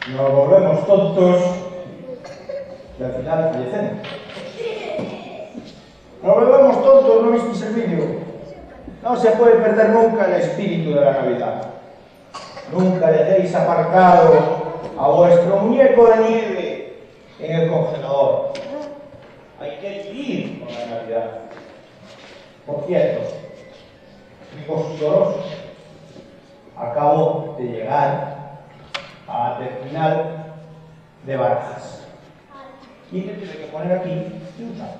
Nos volvemos tontos y al final fallecemos. Nos volvemos tontos, ¿no visteis el vídeo? No se puede perder nunca el espíritu de la Navidad. Nunca dejéis aparcado a vuestro muñeco de nieve en el congelador. Hay que vivir con la Navidad. Por cierto, amigos sudorosos, acabo de llegar a terminal de Barajas. Y me tuve que poner aquí y usar.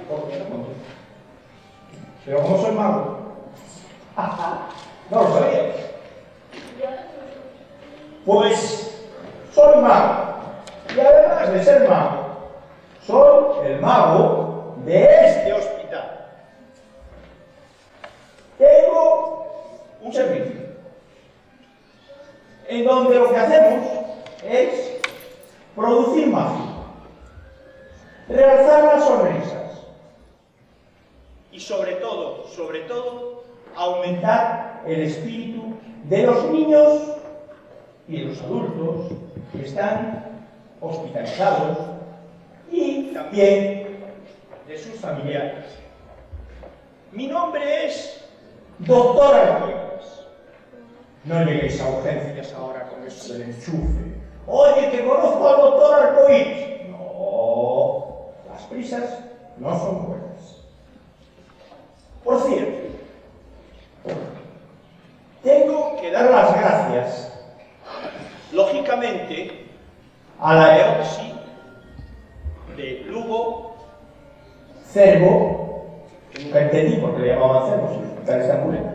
¿Por qué no conté? Pero como soy mago, no lo sabía. Pues soy mago. Y además de ser mago, soy el mago de este hospital. Tengo un servicio en donde lo que hacemos es producir magia, realzar las sonrisas y sobre todo, aumentar el espíritu de los niños y de los adultos que están hospitalizados y también de sus familiares. Mi nombre es Doctor Arcoíris. No lleguéis a urgencias ahora con eso del enchufe. Oye, que conozco al Doctor Arcoíris. No, las prisas no son buenas. Por cierto, tengo que dar las gracias, lógicamente, a la EOPSI de Lugo, Cervo, que nunca entendí por qué le llamaban Cervo, si el hospital está en Muleta,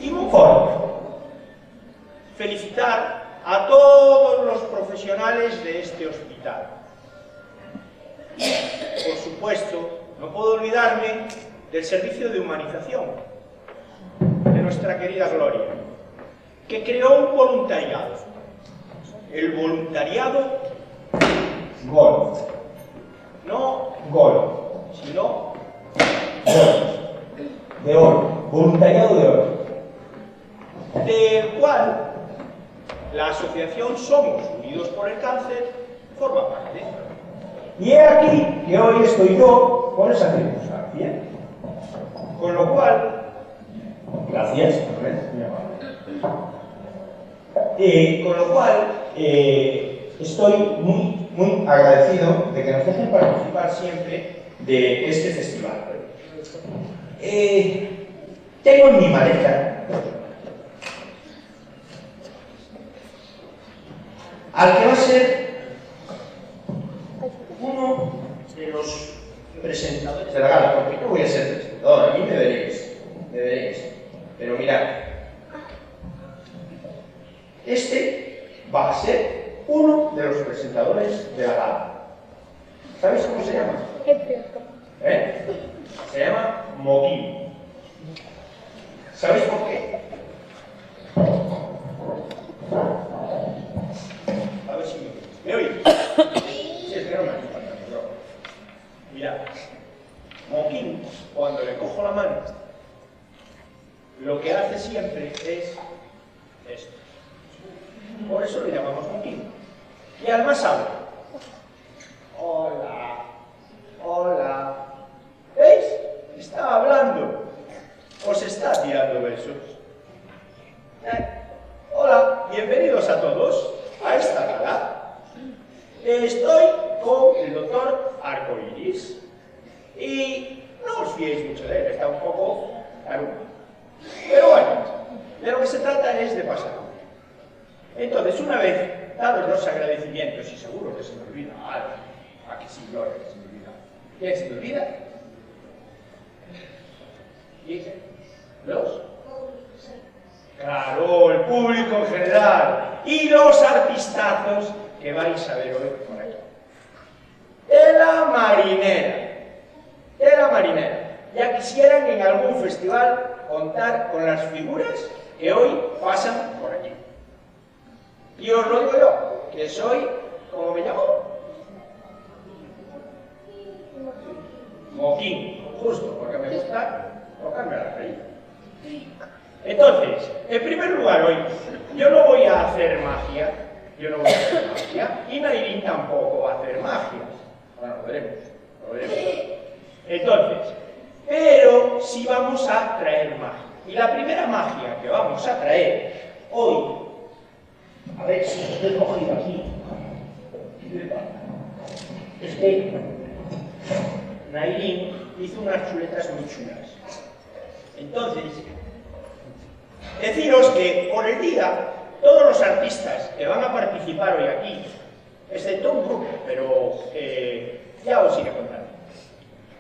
y Monfort. Felicitar a todos los profesionales de este hospital. Por supuesto, no puedo olvidarme del servicio de humanización de nuestra querida Gloria, que creó un voluntariado. El voluntariado GOL. No GOL, sino de oro. Voluntariado de oro. Del cual la asociación Somos Unidos por el Cáncer forma parte. Y he aquí que hoy estoy yo por esa circunstancia. Con lo cual, gracias, con lo cual estoy muy agradecido de que nos dejen participar siempre de este festival. Tengo en mi maleta al que va a ser uno de los presentadores de la gala, porque no voy a ser presentador, aquí me veréis, pero mirad, este va a ser uno de los presentadores de la gala. ¿Sabéis cómo se llama? Se llama Moquín. ¿Sabéis por qué? A ver si me oís. Sí, es que no me hace falta, pero mirad, Moquín, cuando le cojo la mano, lo que hace siempre es esto. Por eso le llamamos Moquín. Y además habla. Hola, hola. ¿Veis? Está hablando. Os está tirando besos. Hola, bienvenidos a todos a esta gala. Estoy con el doctor Arcoíris y no os fiéis mucho de él, está un poco tarugo. Pero bueno, de lo que se trata es de pasar. Entonces, una vez dados los agradecimientos, y seguro que se me olvida algo, ¿a que sí, Gloria, que se me olvida? ¿Quién se me olvida? ¿Quién? ¿Los? Claro, el público en general y los artistazos que vais a ver hoy por aquí. De la marinera. Ya quisieran en algún festival contar con las figuras que hoy pasan por aquí. Y os lo digo yo, que soy, ¿cómo me llamo? Moquín, justo, porque me gusta tocarme la raíz. Entonces, en primer lugar hoy, yo no voy a hacer magia, yo no voy a hacer magia, y Nairín tampoco va a hacer magia. Bueno, lo veremos, lo veremos. Entonces, pero sí vamos a traer magia. Y la primera magia que vamos a traer hoy, a ver si lo estoy cogido aquí, es que Nairín hizo unas chuletas muy chulas. Entonces, deciros que por el día, todos los artistas que van a participar hoy aquí, excepto un grupo, pero ya os iré contando,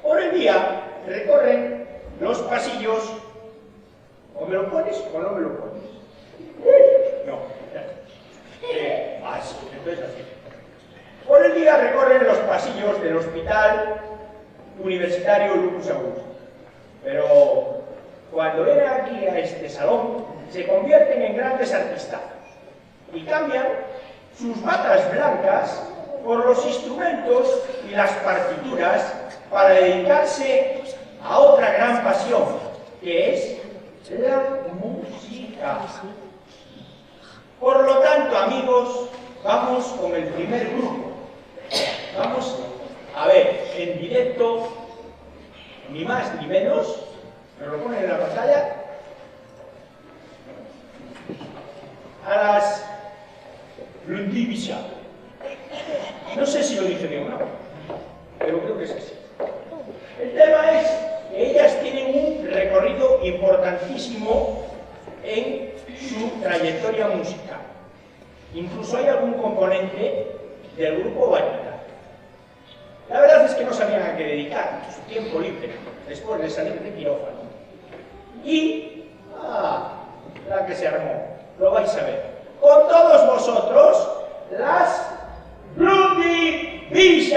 por el día recorren los pasillos, o me lo pones o no me lo pones. No, así, entonces así. Por el día recorren los pasillos del Hospital Universitario Lucus Augusti, pero cuando vienen aquí a este salón se convierten en grandes artistazos y cambian sus batas blancas por los instrumentos y las partituras para dedicarse a otra gran pasión, que es la música. Por lo tanto, amigos, vamos con el primer grupo. Vamos a ver en directo, ni más ni menos, me lo ponen en la pantalla, a las Blundibisha. No sé si lo dije bien o no, pero creo que es así. El tema es que ellas tienen un recorrido importantísimo en su trayectoria musical. Incluso hay algún componente del grupo bailando. La verdad es que no sabían a qué dedicar su tiempo libre después de salir de quirófano. Y, la que se armó, lo vais a ver. Con todos vosotros, las Blundibisha.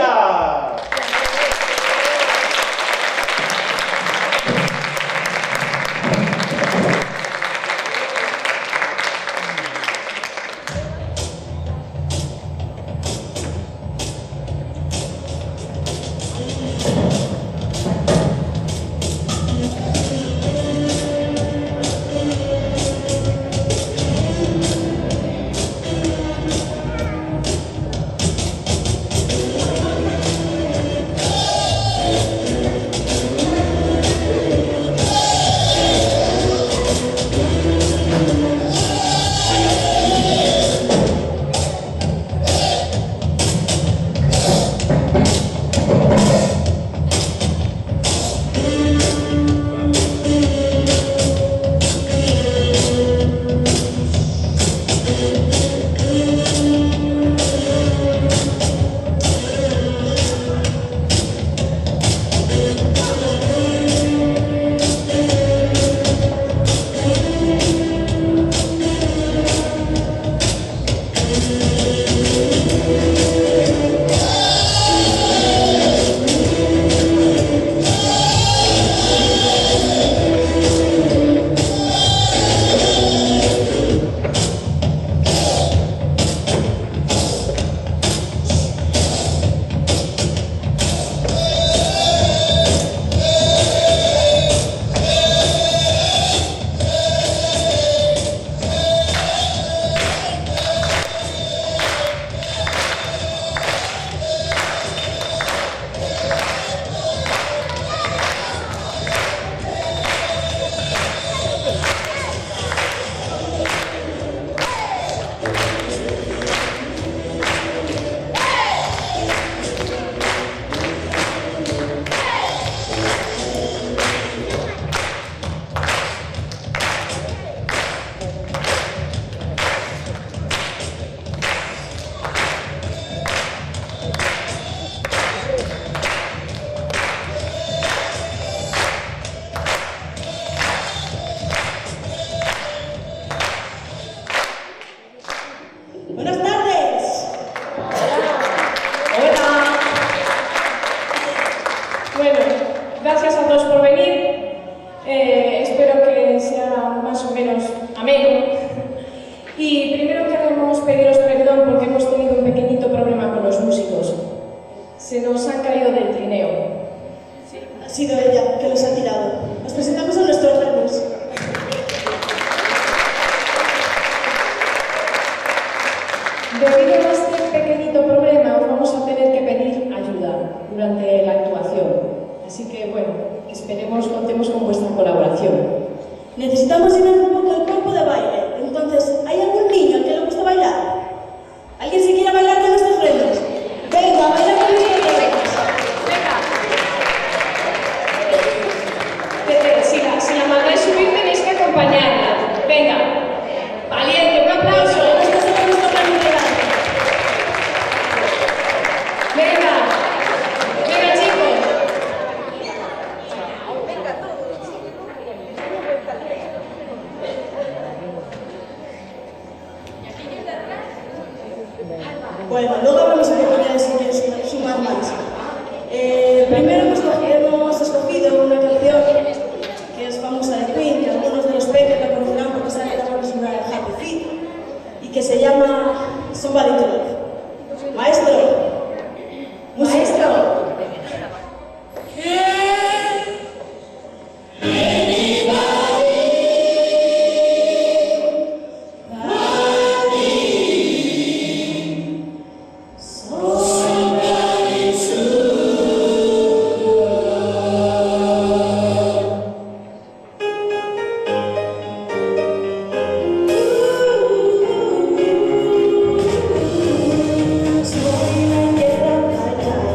Se nos han caído del trineo. Sí, ha sido ella que los ha tirado. Nos presentamos a nuestros renos. Debido a este pequeñito problema, os vamos a tener que pedir ayuda durante la actuación. Así que, bueno, esperemos, contemos con vuestra colaboración. Necesitamos llenar un poco el cuerpo de baile. Entonces, ¿hay algún niño al que le gusta bailar? ¿Alguien se quiere bailar con nuestros renos? Venga, baila con nuestros renos. Si la mandáis subir, tenéis que acompañarla. Venga, valiente, un aplauso. Esto es nuestro plan integral. Venga, venga chicos. Bueno, luego habremos oportunidades si quieres sumar más. Primero hemos escogido una canción que es famosa de Queen, que algunos de los peques la conocerán porque sale en la banda sonora de Happy Feet, y que se llama Somebody to Love. Maestro. Maestro. Soy una guerra callada.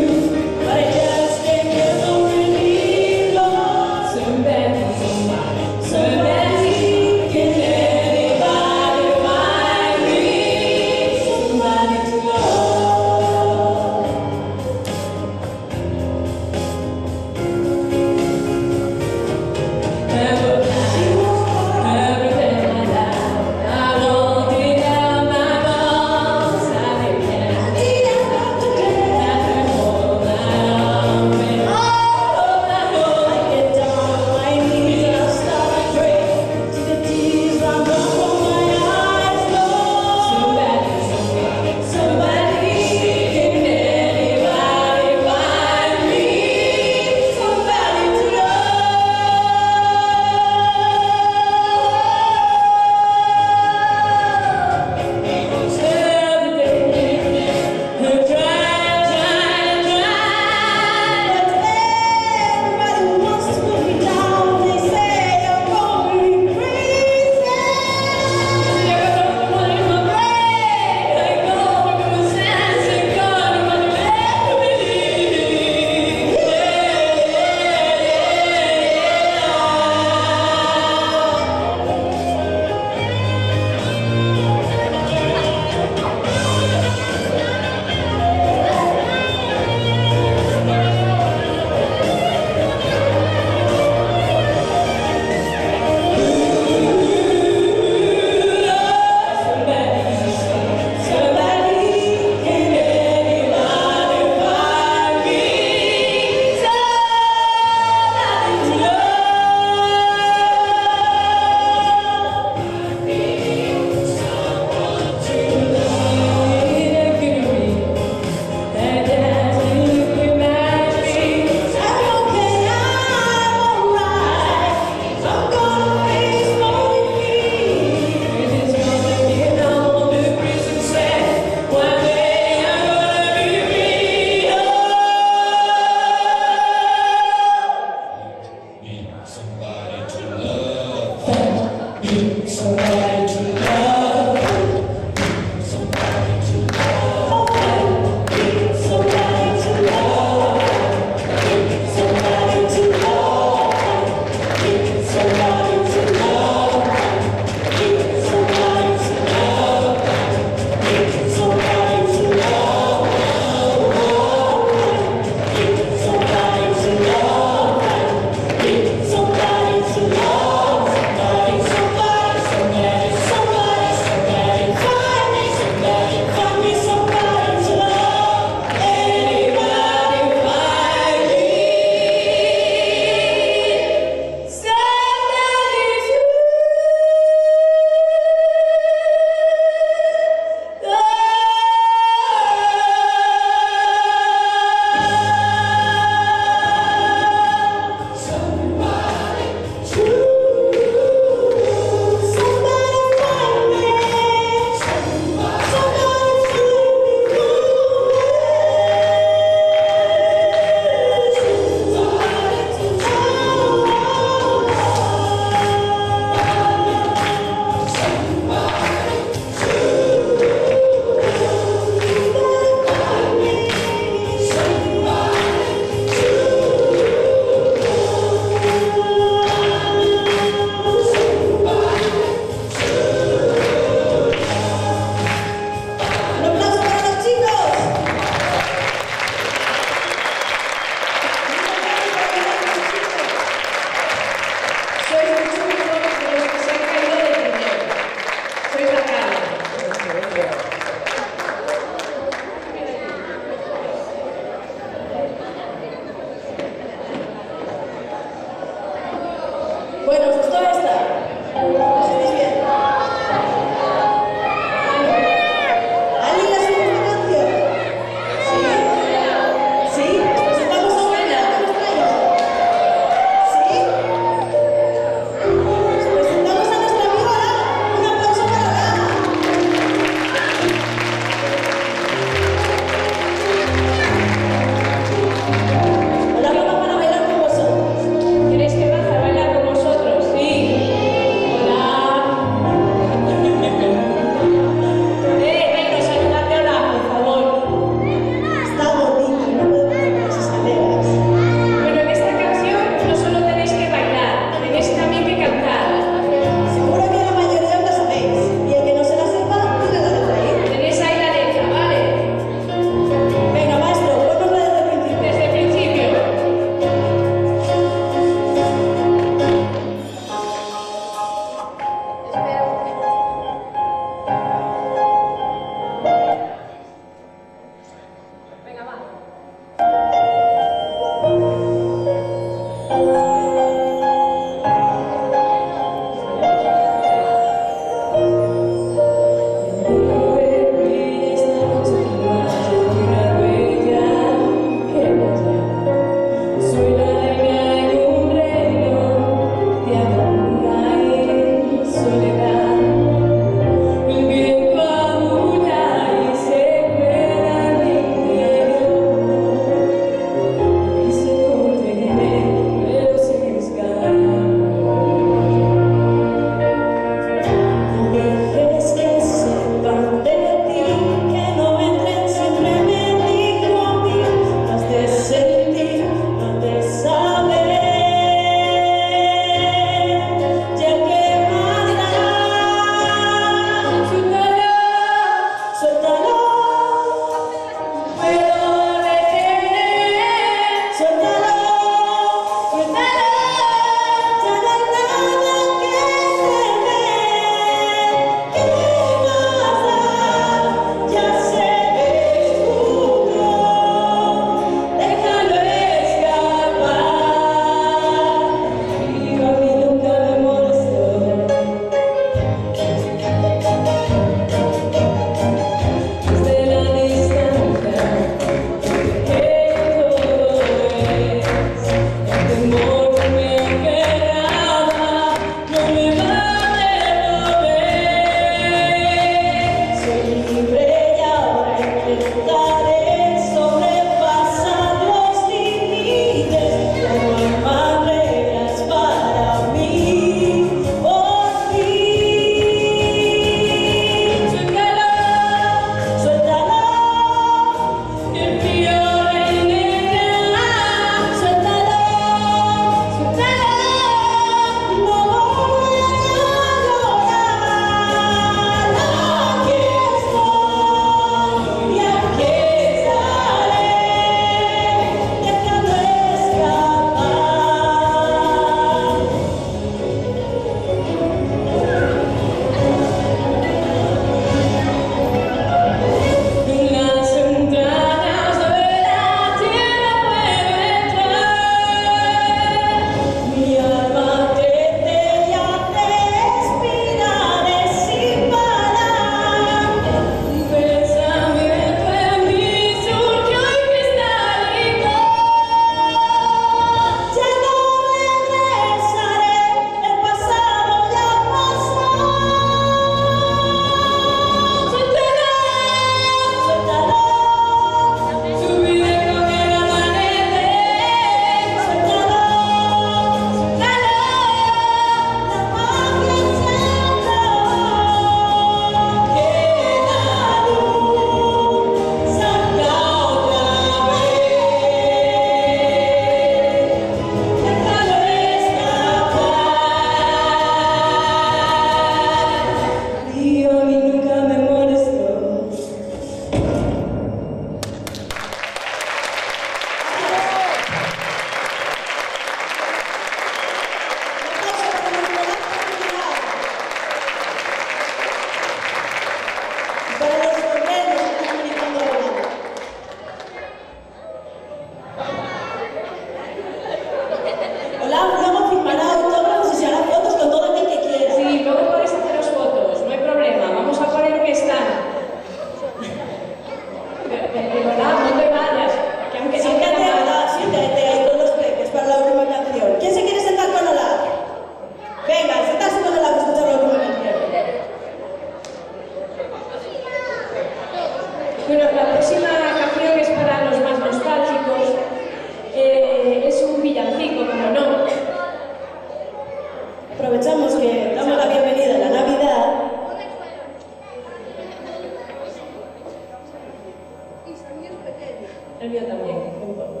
El mío también, no importa.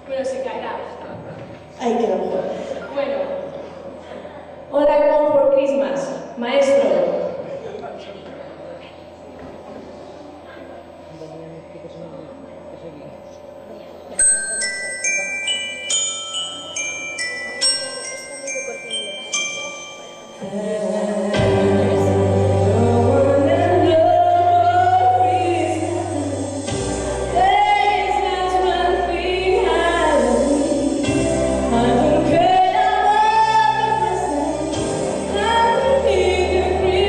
Bueno, se caerá. Ahí queda mejor. Bueno. All I Want for Christmas, maestro. I don't care about the present. I don't need the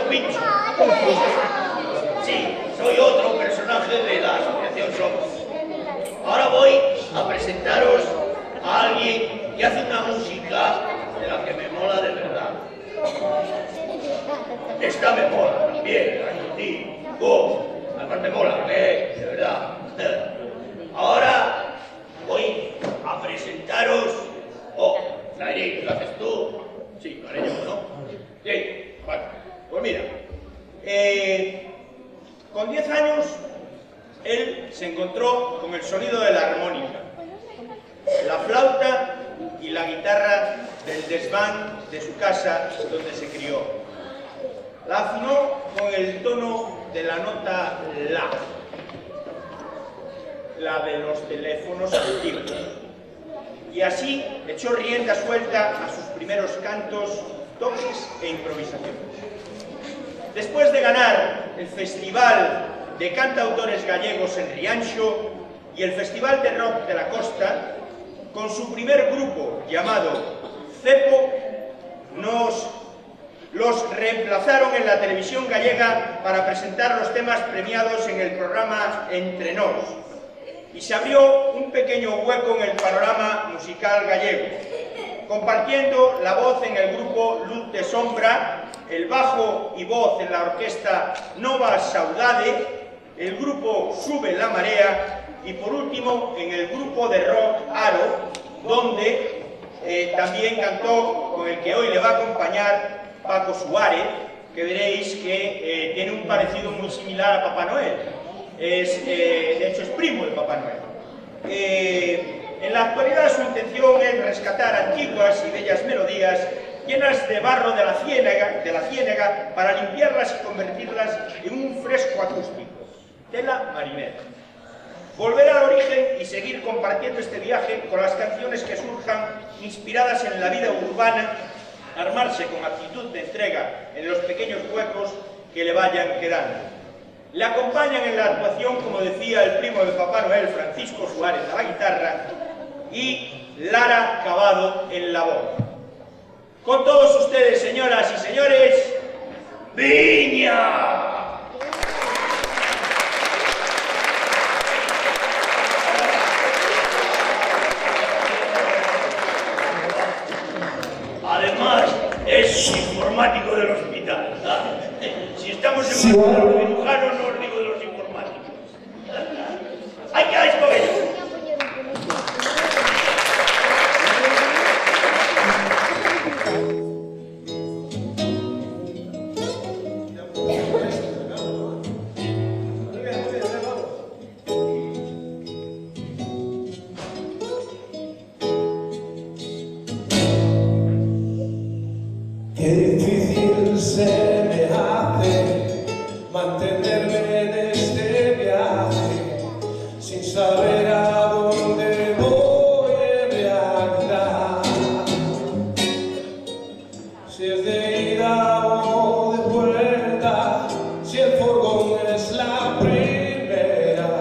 Pincho. Sí, soy otro personaje de la Asociación Somos. Ahora voy a presentaros a alguien que hace una música de la que me mola de verdad. Esta me mola también, sí. Además me mola, de verdad. Ahora voy a presentaros... Oh, Nairi, ¿lo haces tú? Sí, lo haré yo, ¿no? Sí, bueno, pues mira. Con 10 años, él se encontró con el sonido de la armónica, la flauta y la guitarra del desván de su casa donde se crió. La afinó con el tono de la nota la de los teléfonos antiguos. Y así echó rienda suelta a sus primeros cantos, toques e improvisaciones. Después de ganar el Festival de Cantautores Gallegos en Rianxo y el Festival de Rock de la Costa, con su primer grupo llamado Cepo, los reemplazaron en la televisión gallega para presentar los temas premiados en el programa Entre Nós, y se abrió un pequeño hueco en el panorama musical gallego, compartiendo la voz en el grupo Luz de Sombra, el bajo y voz en la orquesta Nova Saudade, el grupo Sube la Marea y por último en el grupo de rock Aro, donde también cantó, con el que hoy le va a acompañar, Paco Suárez, que veréis que tiene un parecido muy similar a Papá Noel. De hecho es primo de Papá Noel. En la actualidad su intención es rescatar antiguas y bellas melodías llenas de barro de la ciénaga para limpiarlas y convertirlas en un fresco acústico, tela marinera. Volver al origen y seguir compartiendo este viaje con las canciones que surjan inspiradas en la vida urbana, armarse con actitud de entrega en los pequeños huecos que le vayan quedando. Le acompañan en la actuación, como decía el primo de Papá Noel, Francisco Suárez, a la guitarra, y Lara Cavado en la voz. Con todos ustedes, señoras y señores, ¡Viña! Además, es informático del hospital, ¿sabes? Si estamos en los cirujanos, no os digo de los informáticos. ¡Hay que dar con ellos! Qué difícil se me hace mantenerme en este viaje sin saber a dónde voy en realidad. Si es de ida o de vuelta, si el furgón es la primera,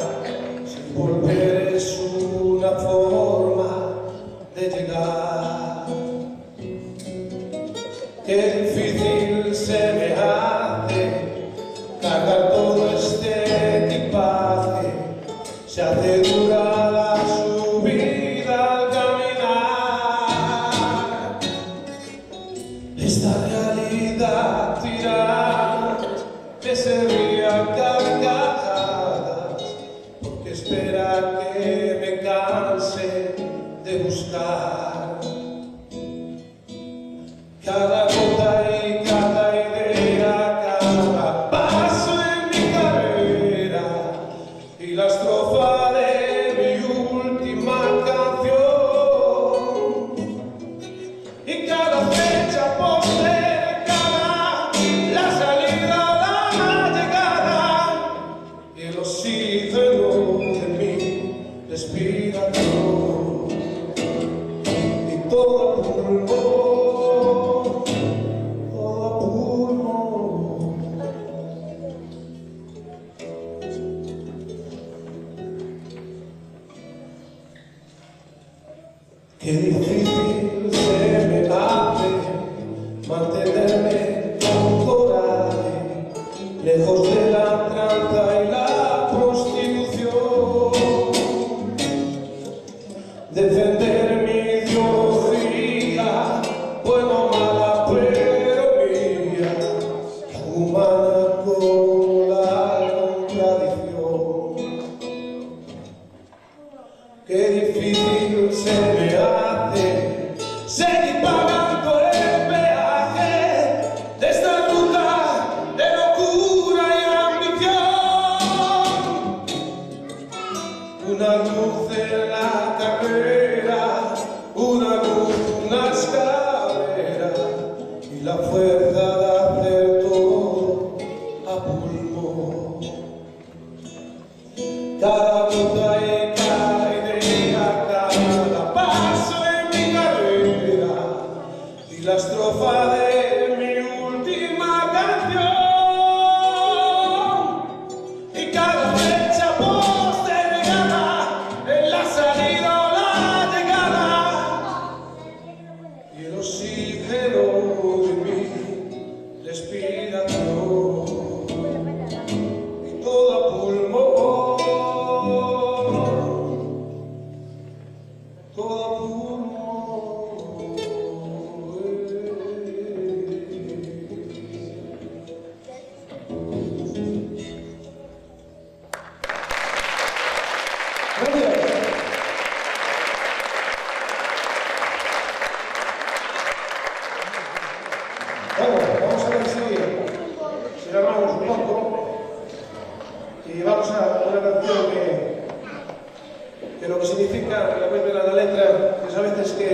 si volver es una forma de llegar. Qué difícil se me hace cargar todo este equipaje, se hace dura la subida al caminar. Esta realidad tirana me servía a carcajadas, porque espera que me canse de buscar. Cada gota y cada idea, cada paso en mi carrera y la estrofa de mi última canción. Y cada fecha postergada, la salida, la llegada y el oxígeno de mi respiración. Y todo el pulmón. Qué difícil se me hace mantenerme con coraje lejos de la tranza y la prostitución. Defender mi ideología, buena o mala, pero mía, tan humana como la contradicción. Qué difícil se me hace seguir pagando el peaje de esta ruta de locura y ambición. Una luz en la carrera, una luz, una escalera y la fuerza de hacer todo a pulmón. Cada gota y cada idea, cada paso en mi carrera y la estrofa de mi última canción y cada fecha postergada en la salida o la llegada y el oxígeno de mi respiración y todo a pulmón, todo a pulmón. Gracias. Bueno, vamos a ver si la armamos un poco y vamos a una canción que lo que significa, la cuenta de la letra, es a veces que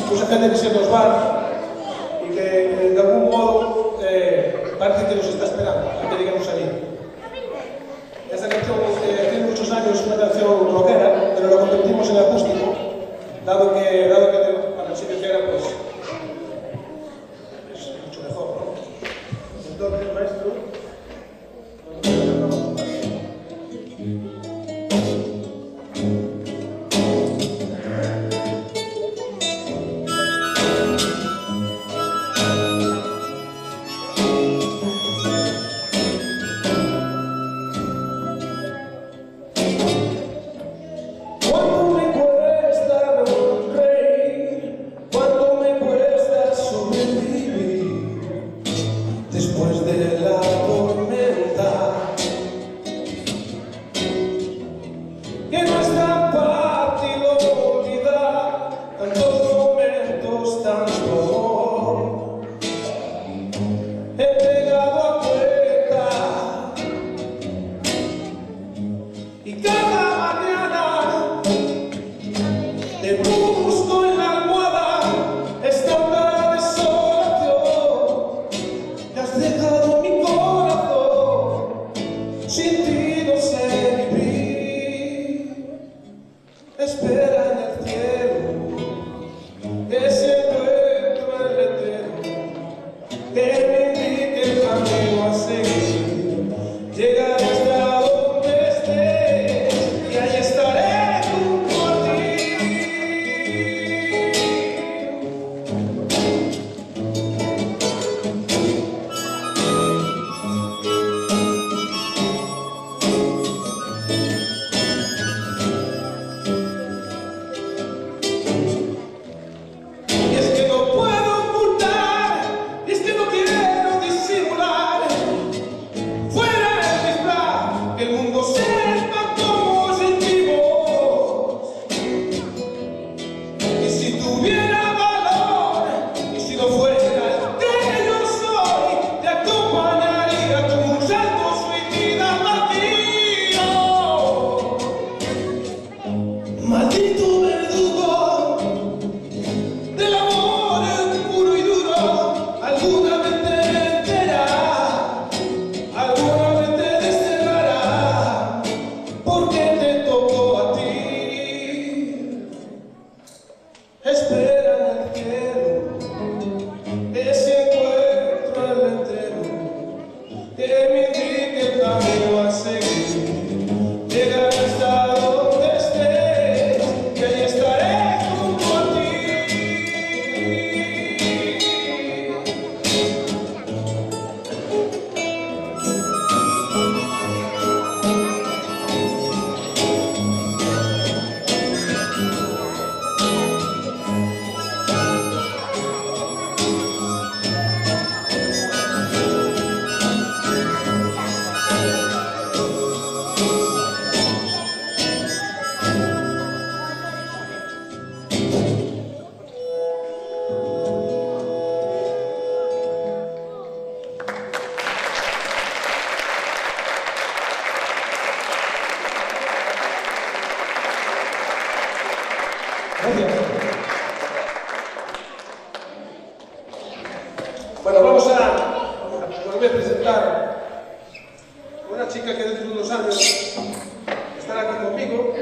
mucha gente que se nos va y que de algún modo parece que nos está esperando a que lleguemos allí. Esta canción tiene muchos años, es una canción rockera, pero la convertimos en acústico, dado que para el sitio que era, pues es mucho mejor, ¿no? Entonces, maestro, cuánto me cuesta reír, cuánto me cuesta sobrevivir después de la chica que dentro de unos años estará aquí conmigo,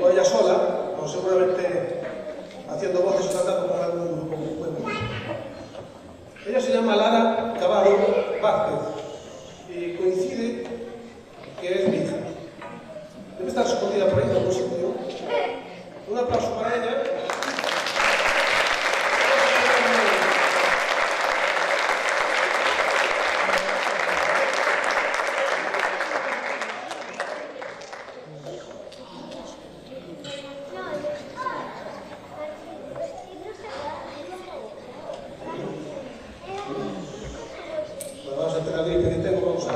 o ella sola, o seguramente haciendo voces o tratando con algún grupo. Ella se llama Lara Caballo Vázquez y coincide que es mi hija. Debe estar escondida por ahí en algún sitio. Un aplauso para ella. Vamos a tener la gripe que tengo, vamos a...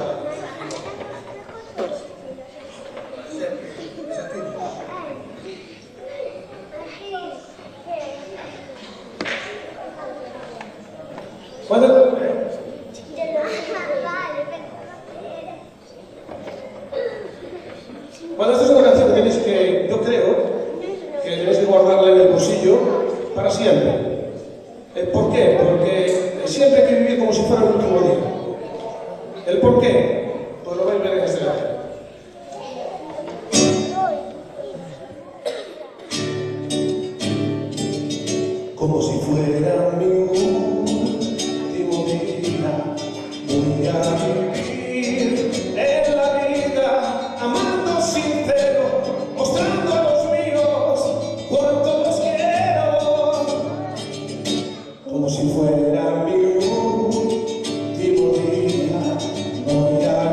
Bueno, esta es una canción que tenéis que, yo creo, que tenéis que guardarla en el bolsillo para siempre. ¿Por qué? Porque siempre hay que vivir como si fuera el último día. ¿El por qué? Pues lo vais a ver en este lado. Como si fuera mi último día, voy a vivir en la vida, amando sincero, mostrando a los míos cuánto los quiero. Como si fuera mi último día, voy a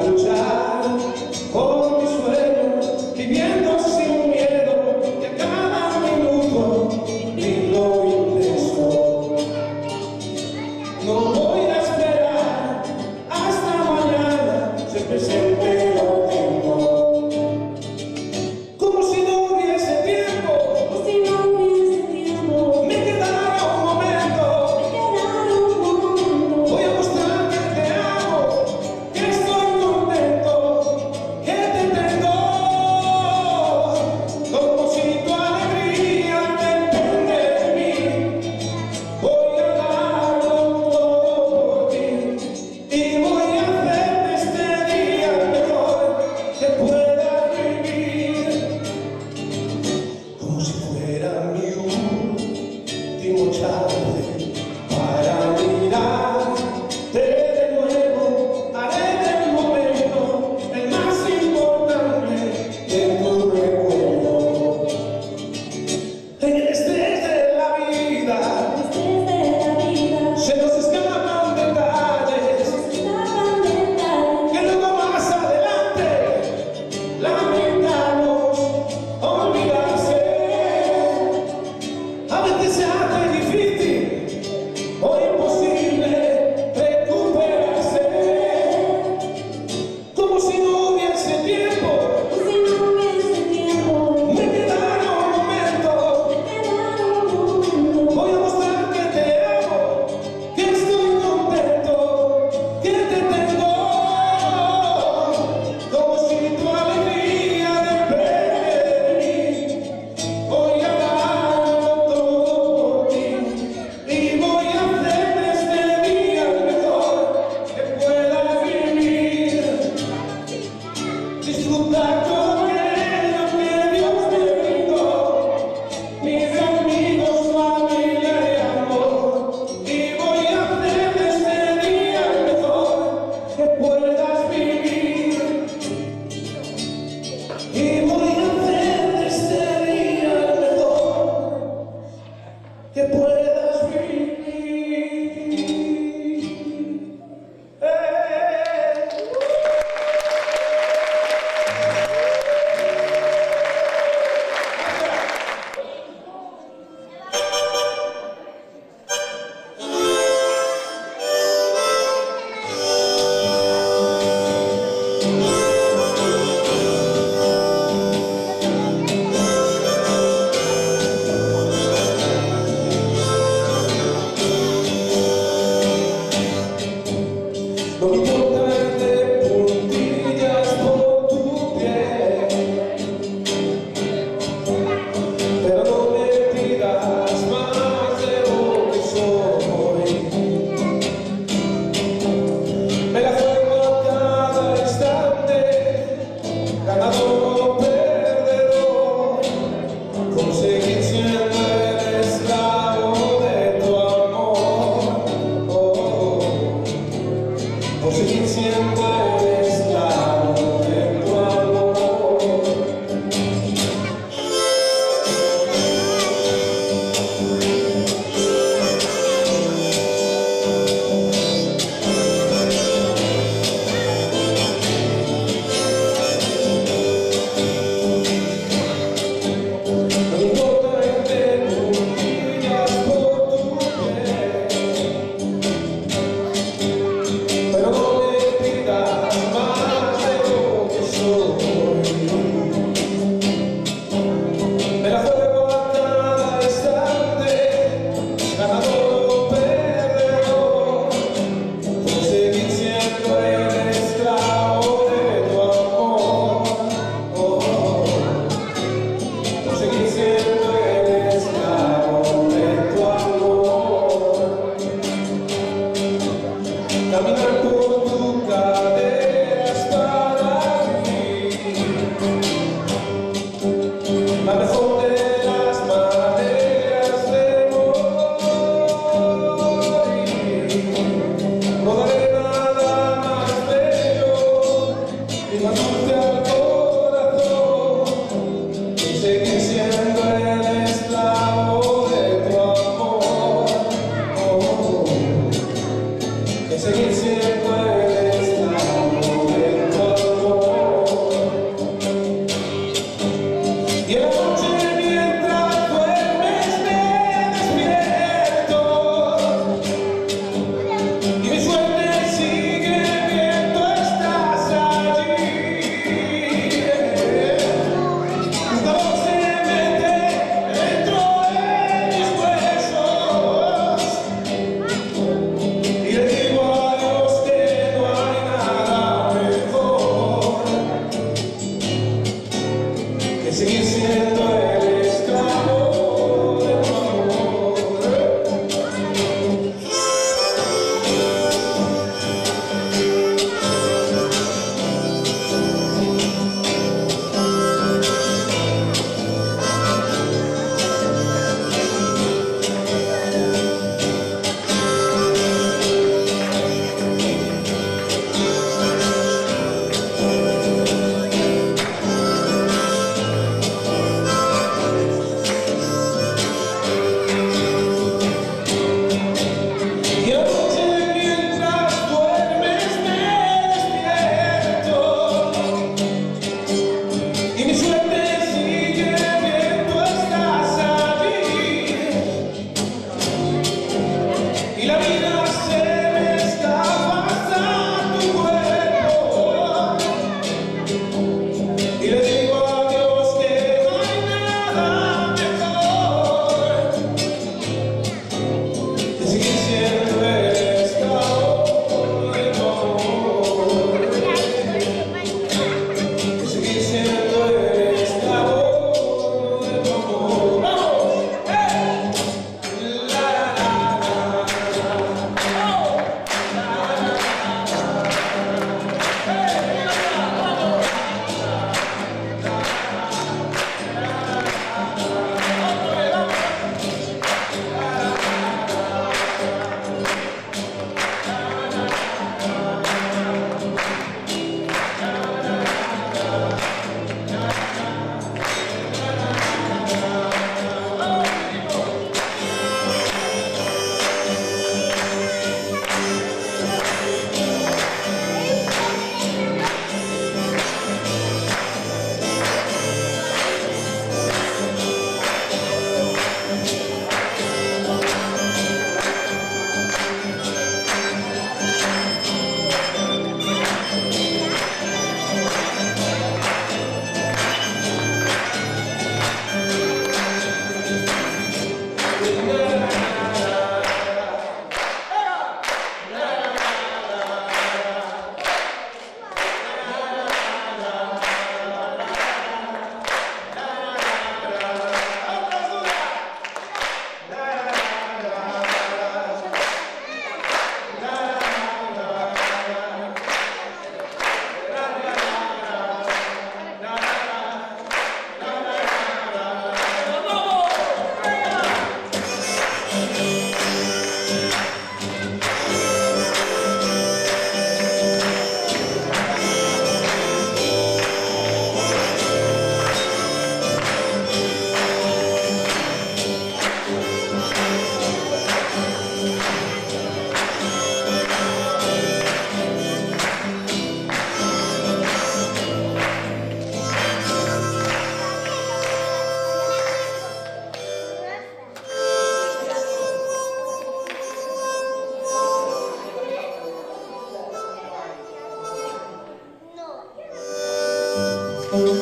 Niñas,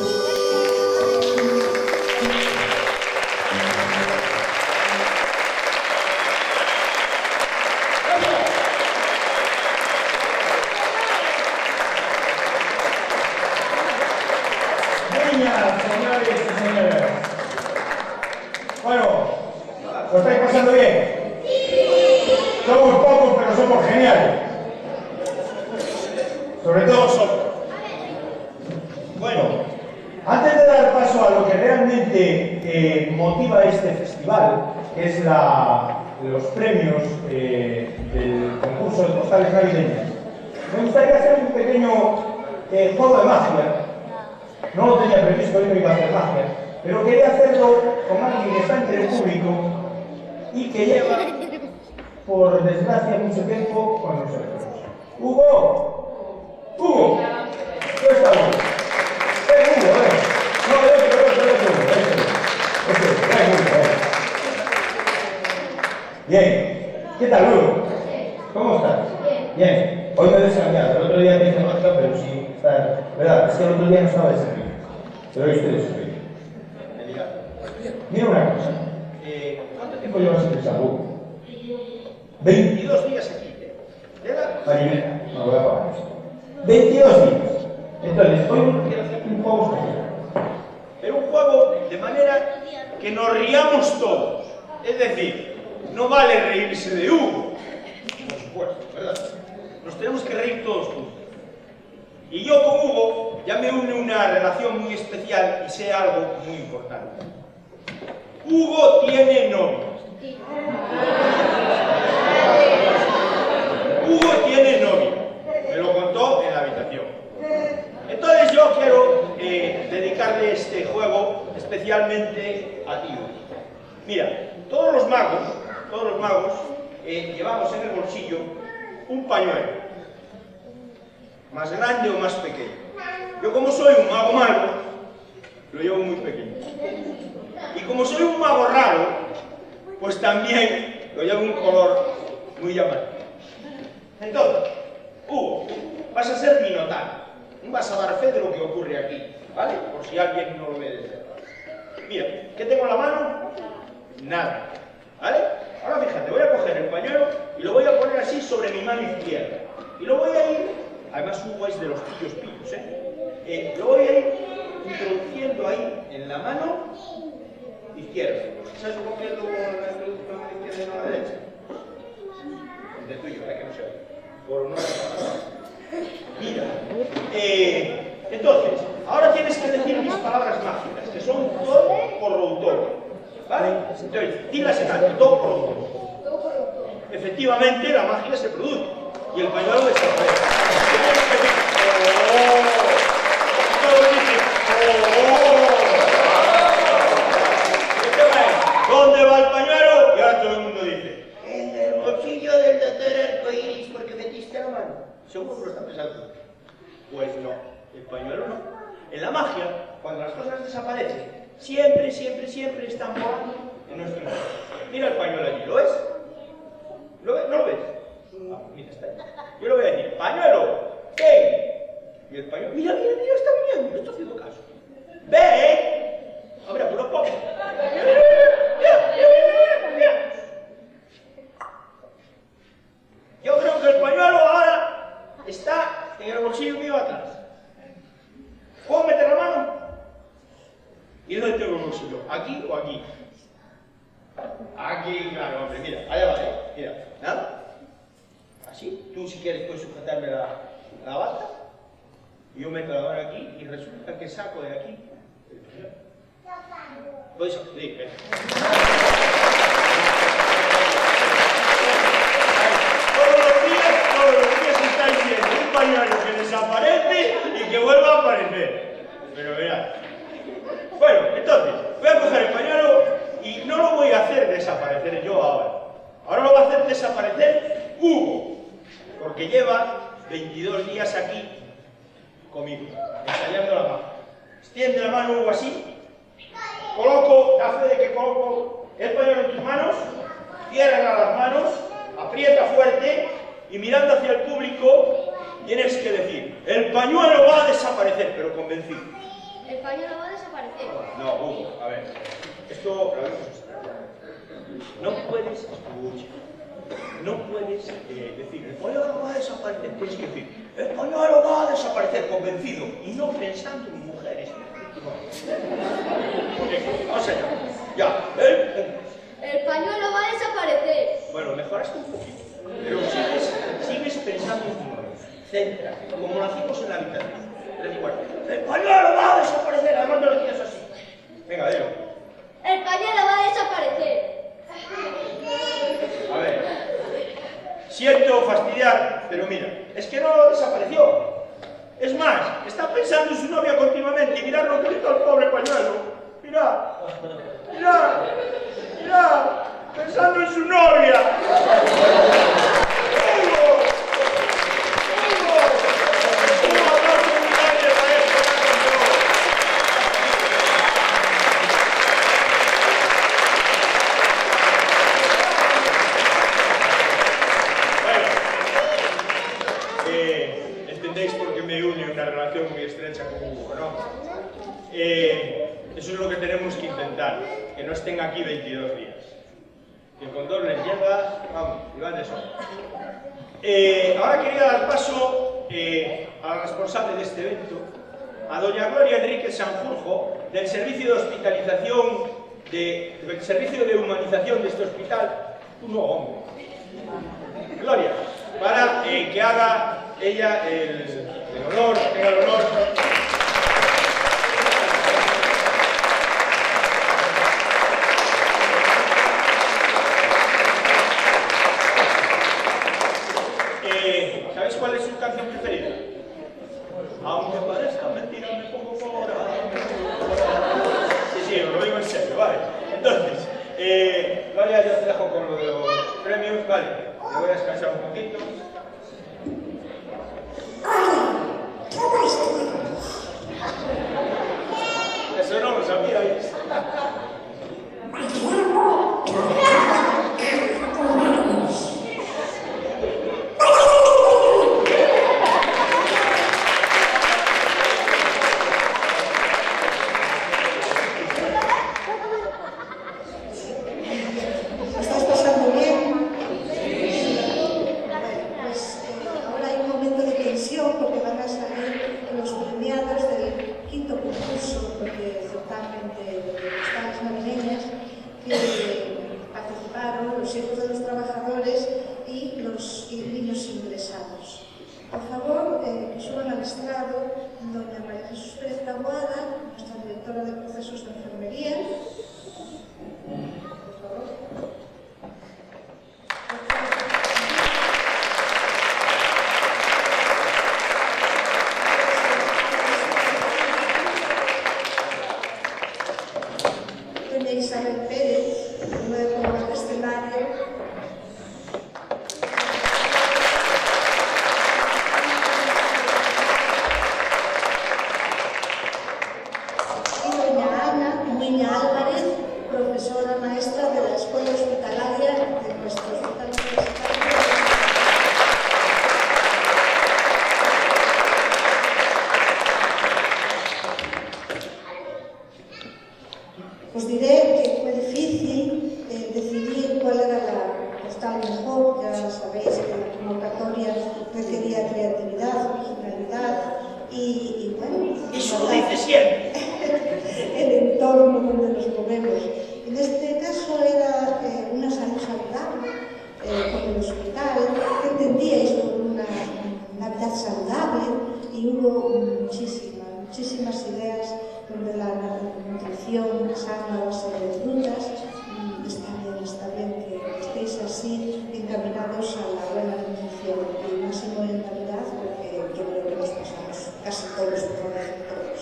señores y señoras. Bueno, ¿lo estáis pasando bien? Somos pocos, pero somos geniales. Sobre todo vosotros. Bueno, antes de dar paso a lo que realmente motiva este festival, que es los premios del concurso de postales navideñas, me gustaría hacer un pequeño juego de magia. No lo tenía previsto, hoy no iba a hacer magia, pero quería hacerlo con alguien que está entre el público y que lleva, por desgracia, mucho tiempo con nosotros. ¡Hugo! ¡Hugo! ¿Dónde está Hugo? Hugo, No, Hugo, Bien. ¿Qué tal, Hugo? ¿Cómo estás? Bien. Hoy me he descansado. El otro día me hice magia, pero sí está... ¿Verdad? Es que el otro día no estaba de servicio. Pero hoy estoy de servicio. Mira una cosa. ¿Cuánto tiempo llevas en el Hugo? 22 días aquí. Marinera, no voy a pagar esto. 22 días. Entonces, hoy quiero hacer un juego especial. Pero un juego de manera que nos riamos todos. Es decir, no vale reírse de Hugo. Por supuesto, ¿verdad? Nos tenemos que reír todos juntos. Y yo con Hugo ya me une una relación muy especial y sé algo muy importante. Hugo tiene novia. Hugo tiene novia. Me lo contó en la habitación. Entonces yo quiero dedicarle este juego especialmente a ti, Hugo. Mira, todos los magos llevamos en el bolsillo un pañuelo. Más grande o más pequeño. Yo, como soy un mago malo, lo llevo muy pequeño. Y como soy un mago raro, pues también lo llevo un color muy llamativo. Entonces, Hugo, vas a ser mi notario. Vas a dar fe de lo que ocurre aquí, ¿vale? Por si alguien no lo ve desde atrás. Mira, ¿qué tengo en la mano? Nada, ¿vale? Ahora fíjate, voy a coger el pañuelo y lo voy a poner así sobre mi mano izquierda. Y lo voy a ir, además Hugo es de los pillos, lo voy a ir introduciendo ahí en la mano izquierda. ¿Sabes cómo pierdo con la introducción a la izquierda y no a la derecha? De tuyo, que no se oye. Por no. Mira, entonces, ahora tienes que decir mis palabras mágicas, que son todo por routón. ¿Vale? Entonces, dilas en alto, todo por routón. Efectivamente, la magia se produce y el pañuelo desaparece. ¿Dónde va el pañuelo? Y ahora todo el mundo dice: en el bolsillo del doctor Arcoiris, porque metiste la mano. Seguro que lo está pensando. Pues no, el pañuelo no. En la magia, cuando las cosas desaparecen, siempre están volando en nuestro mundo. Mira el pañuelo allí, ¿lo ves? ¿No lo ves? Ah, mira, está ahí. Yo le voy a decir: pañuelo, ven. Y el pañuelo, mira, está viniendo, no estoy haciendo caso. ¡Ven! Hombre, puro poco. Mira. Yo creo que el pañuelo ahora está en el bolsillo mío atrás. ¿Puedo meter la mano? ¿Y dónde tengo el bolsillo? ¿Aquí o aquí? Aquí, claro, hombre, mira, allá va, mira, ¿nada? Así, tú si quieres puedes sujetarme la bata, y yo meto la mano aquí, y resulta que saco de aquí el pañuelo. Pues sí, ven. Todos los días estáis viendo un pañuelo que desaparece y que vuelva a aparecer. Pero verás. Bueno, entonces, voy a coger el pañuelo y no lo voy a hacer desaparecer yo ahora. Ahora lo va a hacer desaparecer Hugo, porque lleva 22 días aquí conmigo, ensayando la mano. Extiende la mano, Hugo, así. Da fe de que coloco el pañuelo en tus manos, cierra las manos, aprieta fuerte y mirando hacia el público tienes que decir: el pañuelo va a desaparecer, pero convencido. El pañuelo va a desaparecer. No, Hugo, a ver. Esto lo vemos. No puedes, escucha, no puedes decir, el pañuelo va a desaparecer. Tienes que decir, el pañuelo va a desaparecer, convencido, y no pensando en mujeres. Vamos allá. Ya. El pañuelo va a desaparecer. Bueno, mejoraste un poquito, pero sigues pensando en tu novio. Céntrate, como lo hacemos en la habitación. Recuerda, el pañuelo va a desaparecer, además no lo digas así. Venga, dilo. El pañuelo va a desaparecer. A ver, siento fastidiar, pero mira, es que no desapareció. Es más, está pensando en su novia continuamente y mirad lo que hizo el pobre pañuelo. Mirad, mirad, mirad, pensando en su novia. Entendéis por qué me une una relación muy estrecha con Hugo, ¿no? Eso es lo que tenemos que intentar, que no estén aquí 22 días. Que con 2 les llega, vamos, y van de sobra. Ahora quería dar paso a la responsable de este evento, a doña Gloria Enríquez Sanjurjo, del servicio de hospitalización, del servicio de humanización de este hospital. Tú no, hombre. Gloria, para que haga ella el honor, tenga el honor. ¿Sabéis cuál es su canción preferida? Aunque parezca mentira, me pongo colorado. Sí, os lo digo en serio, vale. Entonces, Gloria, yo te dejo con lo de los premios, vale. Me voy a descansar un poquito. Eso no lo sabíais. ¿Estás pasando bien? Pues ahora hay un momento de tensión porque van a salir los premiados del 5º concurso de certamen de estas navideñas que participaron los hijos de los trabajadores y los niños ingresados. Por favor, que suban al estrado doña María Jesús Pérez Taboada, nuestra directora de procesos de enfermería. Por favor. Doña Isabel Pérez, luego al escenario. Y doña Ana Muña Álvarez, profesora maestra de la Escuela Hospitalaria de nuestro hospital universitario. Os diré que fue difícil decidir cuál era la postal mejor. Ya sabéis que la convocatoria requería creatividad, originalidad y bueno... Eso lo dice siempre. el entorno donde nos movemos. En este caso era una salud saludable, con el hospital, que entendíais por una Navidad saludable, y hubo muchísimas ideas donde la nutrición sana a base de frutas. Está bien que estéis así encaminados a la buena nutrición, y máximo en Navidad, porque yo creo que nos pasamos casi todos por todos.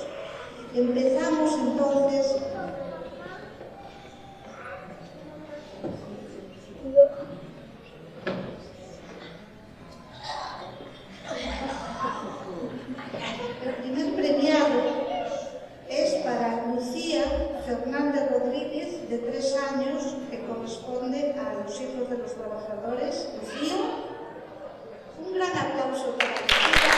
Empezamos entonces. El primer premiado es para Lucía Fernández Rodríguez, de 3 años, que corresponde a los hijos de los trabajadores. Lucía, un gran aplauso para Lucía.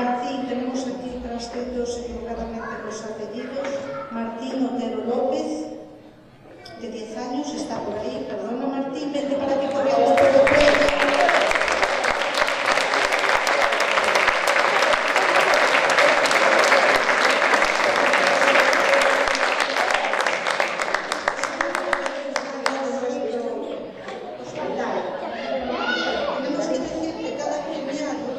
Martín, tenemos aquí transcritos equivocadamente los apellidos. Martín Otero López, de 10 años, está por ahí. Perdona, Martín, vete para que corramos por el premio. Tenemos que decir que cada premiado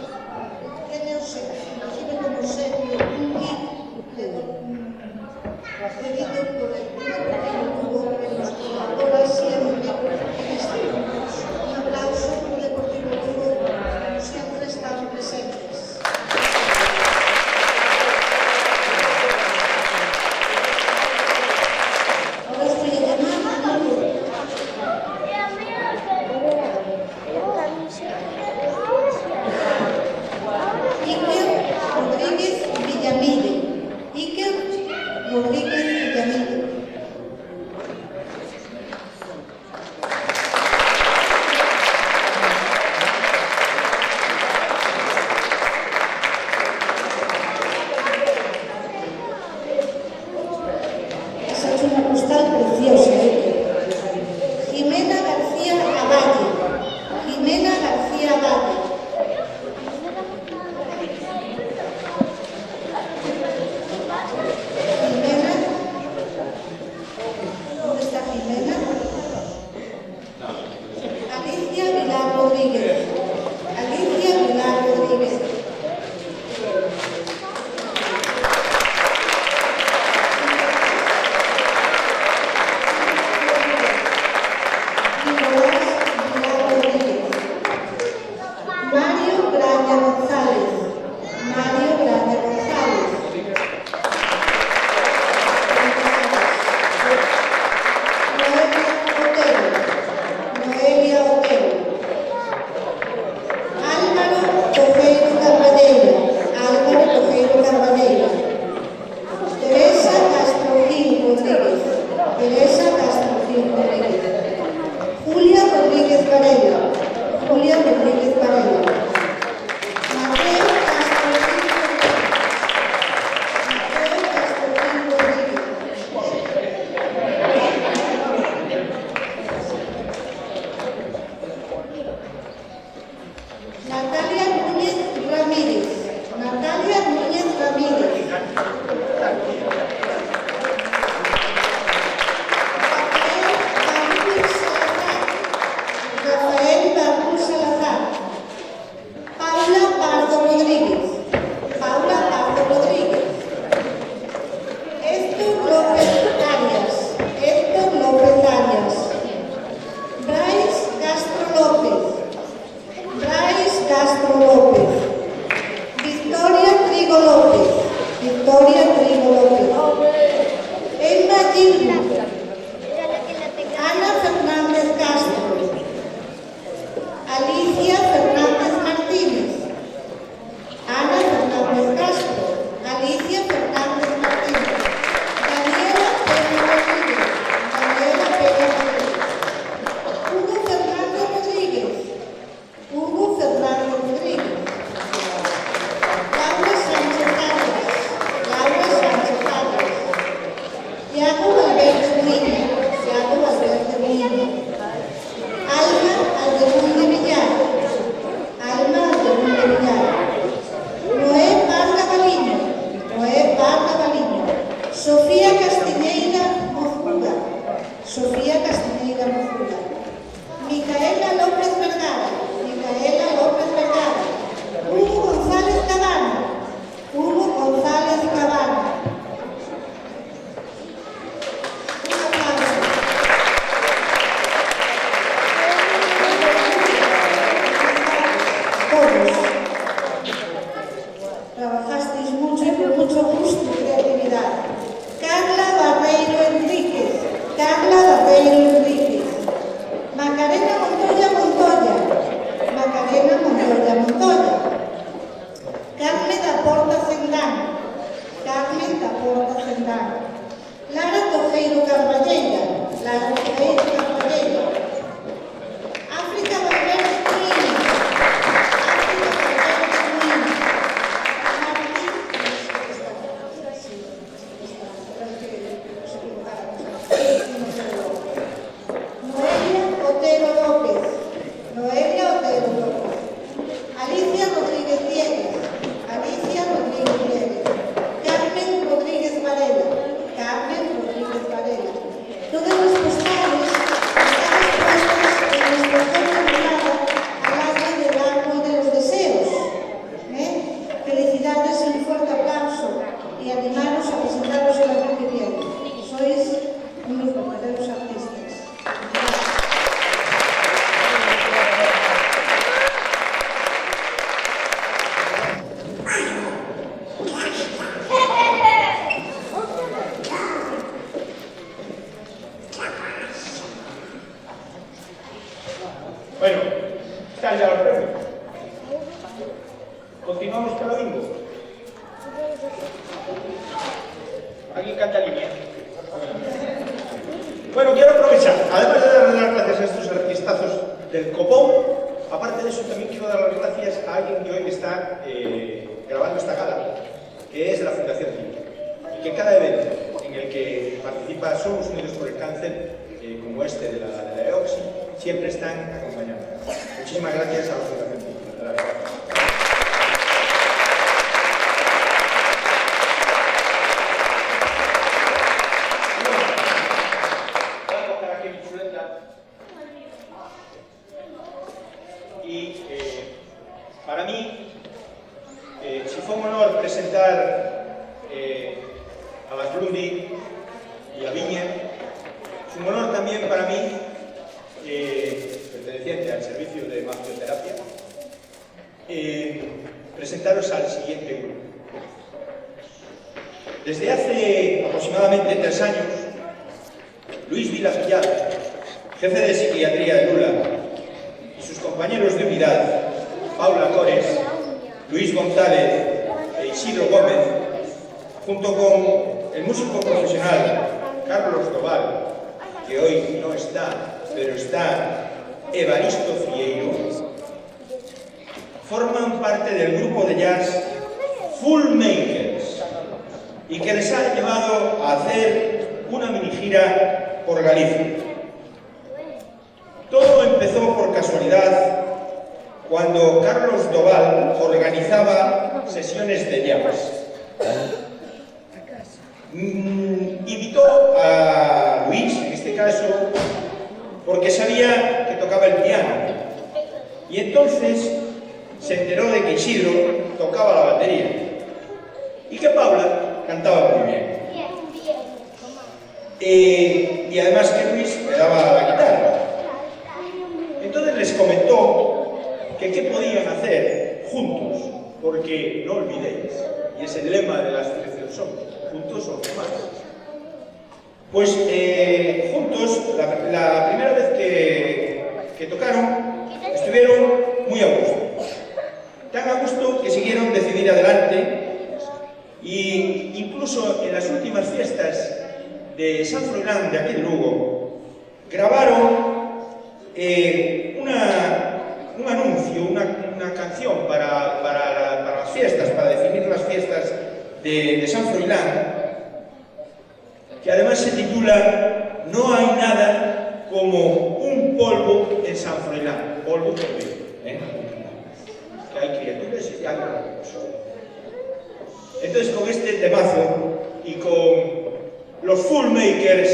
tiene recibe como serio un kit cedido por el Deportivo Club que nos colabora siempre en este concurso. Un aplauso por el Deportivo Club, como siempre están presentes. Ahora os voy a llamar a Manuel. Iker Rodríguez Villamide. Iker Rodríguez Villamide. Has hecho una postal preciosa, Jimena García Avalle. Jimena García Avalle. Jimena, ¿dónde está Jimena? Alicia Vilar Rodríguez. Alicia Vilar Rodríguez. Nicolás Vilar Rodríguez. Mario Graña González. Mario Graña González. Noelia Otero. Álvaro Tojeiro Carballeira. Álvaro Tojeiro Carballeira. Teresa Castro Gil Rodríguez. Teresa Castro Gil Rodríguez. Julia Rodríguez Varela. Julia Rodríguez Varela. Mateo Castro Gil Rodríguez. Natalia Núñez Ramírez. Natalia Núñez Ramírez. Rafael Barrul Salazar. Paula Pardo Rodríguez. Paula Pardo Rodríguez. Héctor López Arias. Héctor López Arias. Bryce Castro López. Bryce Castro López. Victoria Trigo López. Victoria Trigo López. Emma Gilma. Ana Fernández Castro. Alicia Fernández Martínez. Ana Fernández Castro. Alicia Fernández Martínez. Daniela Peña Rodríguez. Daniela Peña Rodríguez. Hugo Fernando Rodríguez. Hugo Fernando Rodríguez. Laura Sánchez Carlos. Laura Sánchez Carlos. Iago Alberto Muñoz. Iago Alberto Muñoz. Alma Aldemunde Villar. Alma Aldemunde Villar. Noé Parga Baliño. Noé Parga Baliño. Sofía Castiñeira Mozuga. Sofía Castiñeira Mozuga. Micaela López Vergara. Micaela López Vergara. Hugo González Cabana. Hugo González Cabana. Un aplauso. Todos. Trabajasteis mucho y con mucho gusto y creatividad. Carla Barreiro Enríquez. Carla Barreiro Enríquez. Macarena Montoya Montoya. Macarena Montoya Montoya. Carmen da Porta Cendán. Carmen da Porta Cendán. Lara Tojeiro Carballeira. Lara Tojeiro Carballeira. África Valverde Cuín. África Valverde Cuín. darles un fuerte aplauso y animaros a presentarlos el año que viene. Sois unos verdaderos artistas. Bueno, están ya los premios. Continuamos con lo bingo. Aquí canta línea. Bueno, quiero aprovechar, además de darle las gracias a estos artistazos del copón, aparte de eso también quiero dar las gracias a alguien que hoy está grabando esta gala, que es la Fundación CIVIC, y que cada evento en el que participa Somos Unidos por el Cáncer, como este de la EOXI, siempre están acompañando. Muchísimas gracias a la Fundación CIVIC. De la verdad. Y para mí, si fue un honor presentar a las Blundi y a Viña, es un honor también para mí, perteneciente al servicio de masoterapia, presentaros al siguiente grupo. Desde hace aproximadamente 3 años, Luis Vilas Villar, jefe de psiquiatría de Lula, y sus compañeros de unidad, Paula Cores, Luis González e Isidro Gómez, junto con el músico profesional Carlos Doval, que hoy no está, pero está Evaristo Fieiro, forman parte del grupo de jazz Full Makers y que les ha llevado a hacer una mini gira por Galicia. Todo empezó por casualidad cuando Carlos Doval organizaba sesiones de jazz. Invitó a Luis, en este caso, porque sabía que tocaba el piano. Y entonces se enteró de que Isidro tocaba la batería y que Paula cantaba muy bien. Y además que Luis le daba la guitarra. Entonces les comentó que qué podían hacer juntos, porque no olvidéis, y es el lema de la asociación Somos, juntos somos más. Pues juntos, la primera vez que tocaron, estuvieron muy a gusto. Tan a gusto que siguieron decidir adelante, y incluso en las últimas fiestas de San Froilán de aquí de Lugo, grabaron un anuncio, una canción para las fiestas, para definir las fiestas de San Froilán, que además se titula No hay nada como un polvo en San Froilán, polvo por medio, que hay criaturas y hay recursos. Entonces, con este temazo y con los Full Makers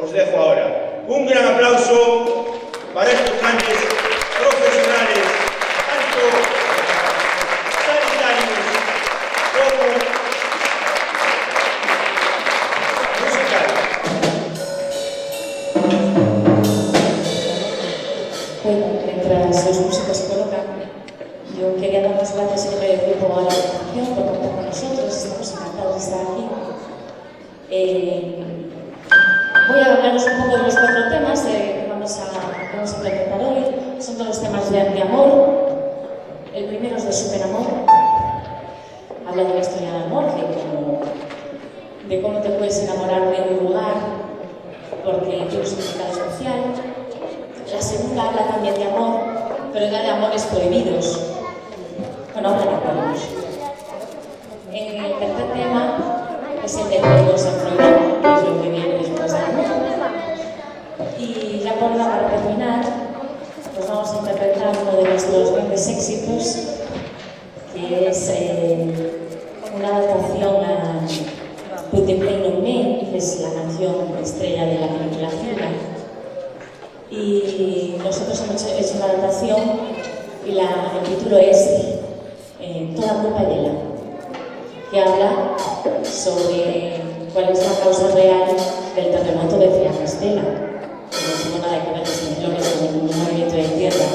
os dejo ahora. Un gran aplauso para estos grandes profesionales, tanto sanitarios como musicales. Bueno, mientras los músicos se colocan, yo quería dar las gracias en el grupo a la organización por contar con nosotros, estamos encantados de estar aquí. Voy a hablaros un poco de los 4 temas que vamos a presentar hoy. Son todos los temas de amor. El primero es de superamor. Habla de la historia del amor, de cómo te puedes enamorar de un lugar porque tiene un significado especial. La segunda habla también de amor, pero ya de amores prohibidos. Bueno, habla de acuerdos. El tercer tema es el de juegos en Froilán, que es lo que viene después del amor. Y ya para terminar, pues vamos a interpretar uno de nuestros grandes éxitos, que es una adaptación a Put the Pain on Me, que es la canción estrella de la película Cena. Y nosotros hemos hecho una adaptación y el título es Toda culpa de ella. que habla sobre cuál es la causa real del terremoto de Ciacastela. Que no tiene nada que ver con temblores o ningún movimiento de tierra,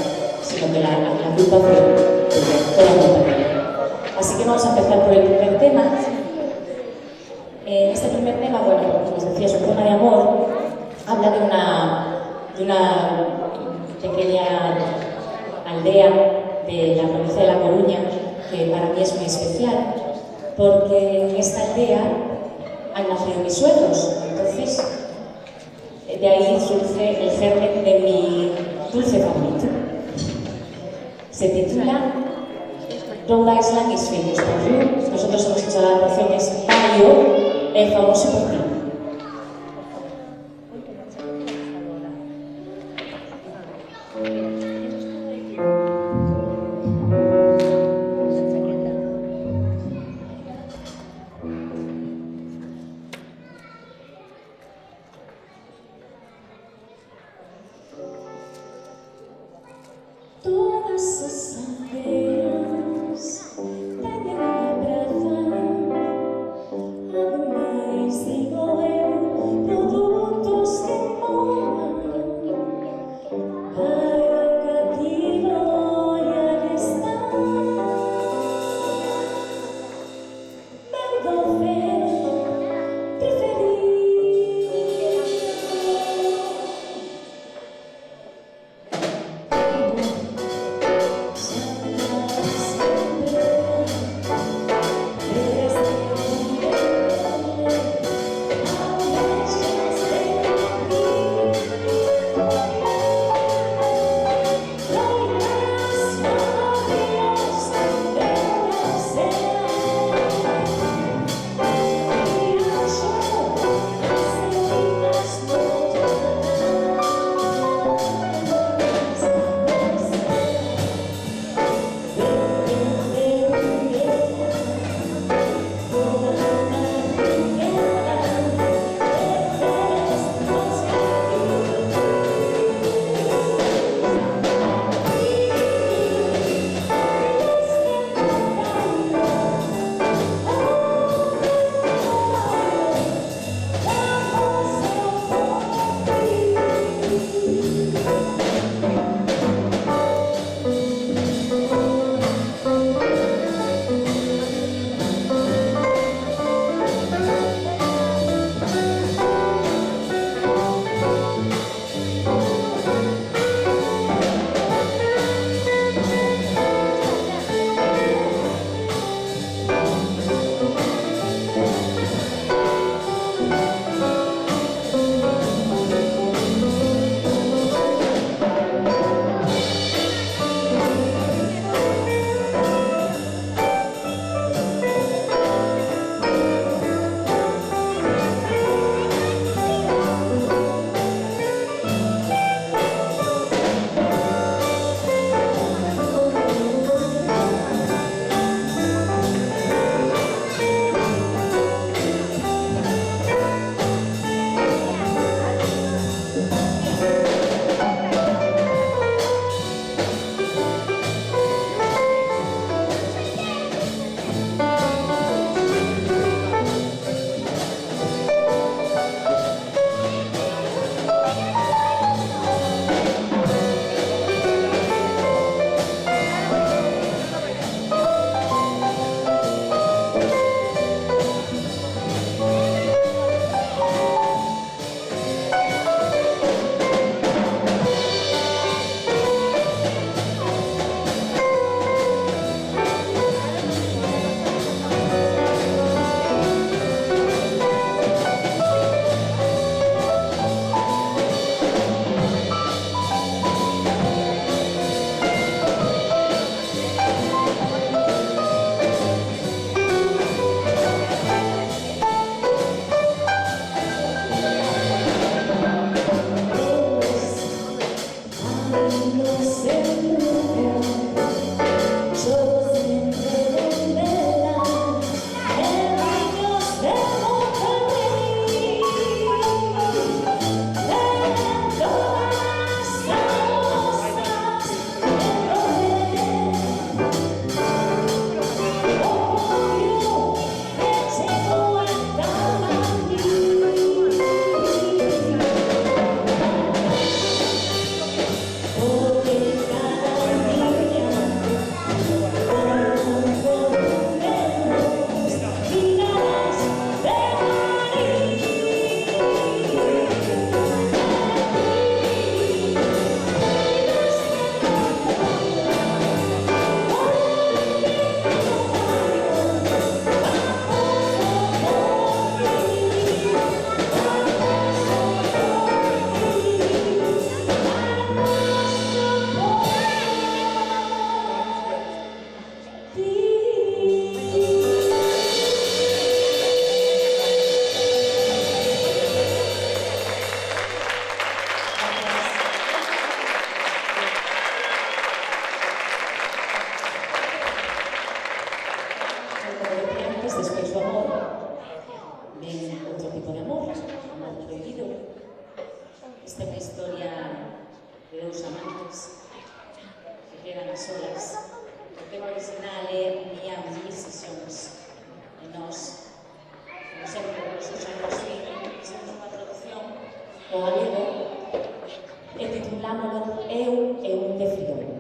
sino que la culpa fue de toda la montaña. Así que vamos a empezar por el primer tema. Este primer tema, bueno, como os decía, es un tema de amor. Habla de una pequeña aldea de la provincia de La Coruña, que para mí es muy especial, porque en esta aldea han nacido mis suegros. Entonces, de ahí surge el germen de mi dulce favorito. Se titula Rhode Island is famous for you. Nosotros hemos hecho la adaptación, es Mario, el famoso por ti. Todas sus andeas, nadie me abraza, además de mas despois do amor ven outro tipo de amor, amor prohibido. Esta é unha historia de dous amantes que quedan a solas. O tema original é Miami Sessions e nós, como sempre, nos dos anos 20, fixemos unha traducción ao galego e titulámoslo Eu e un de Frión.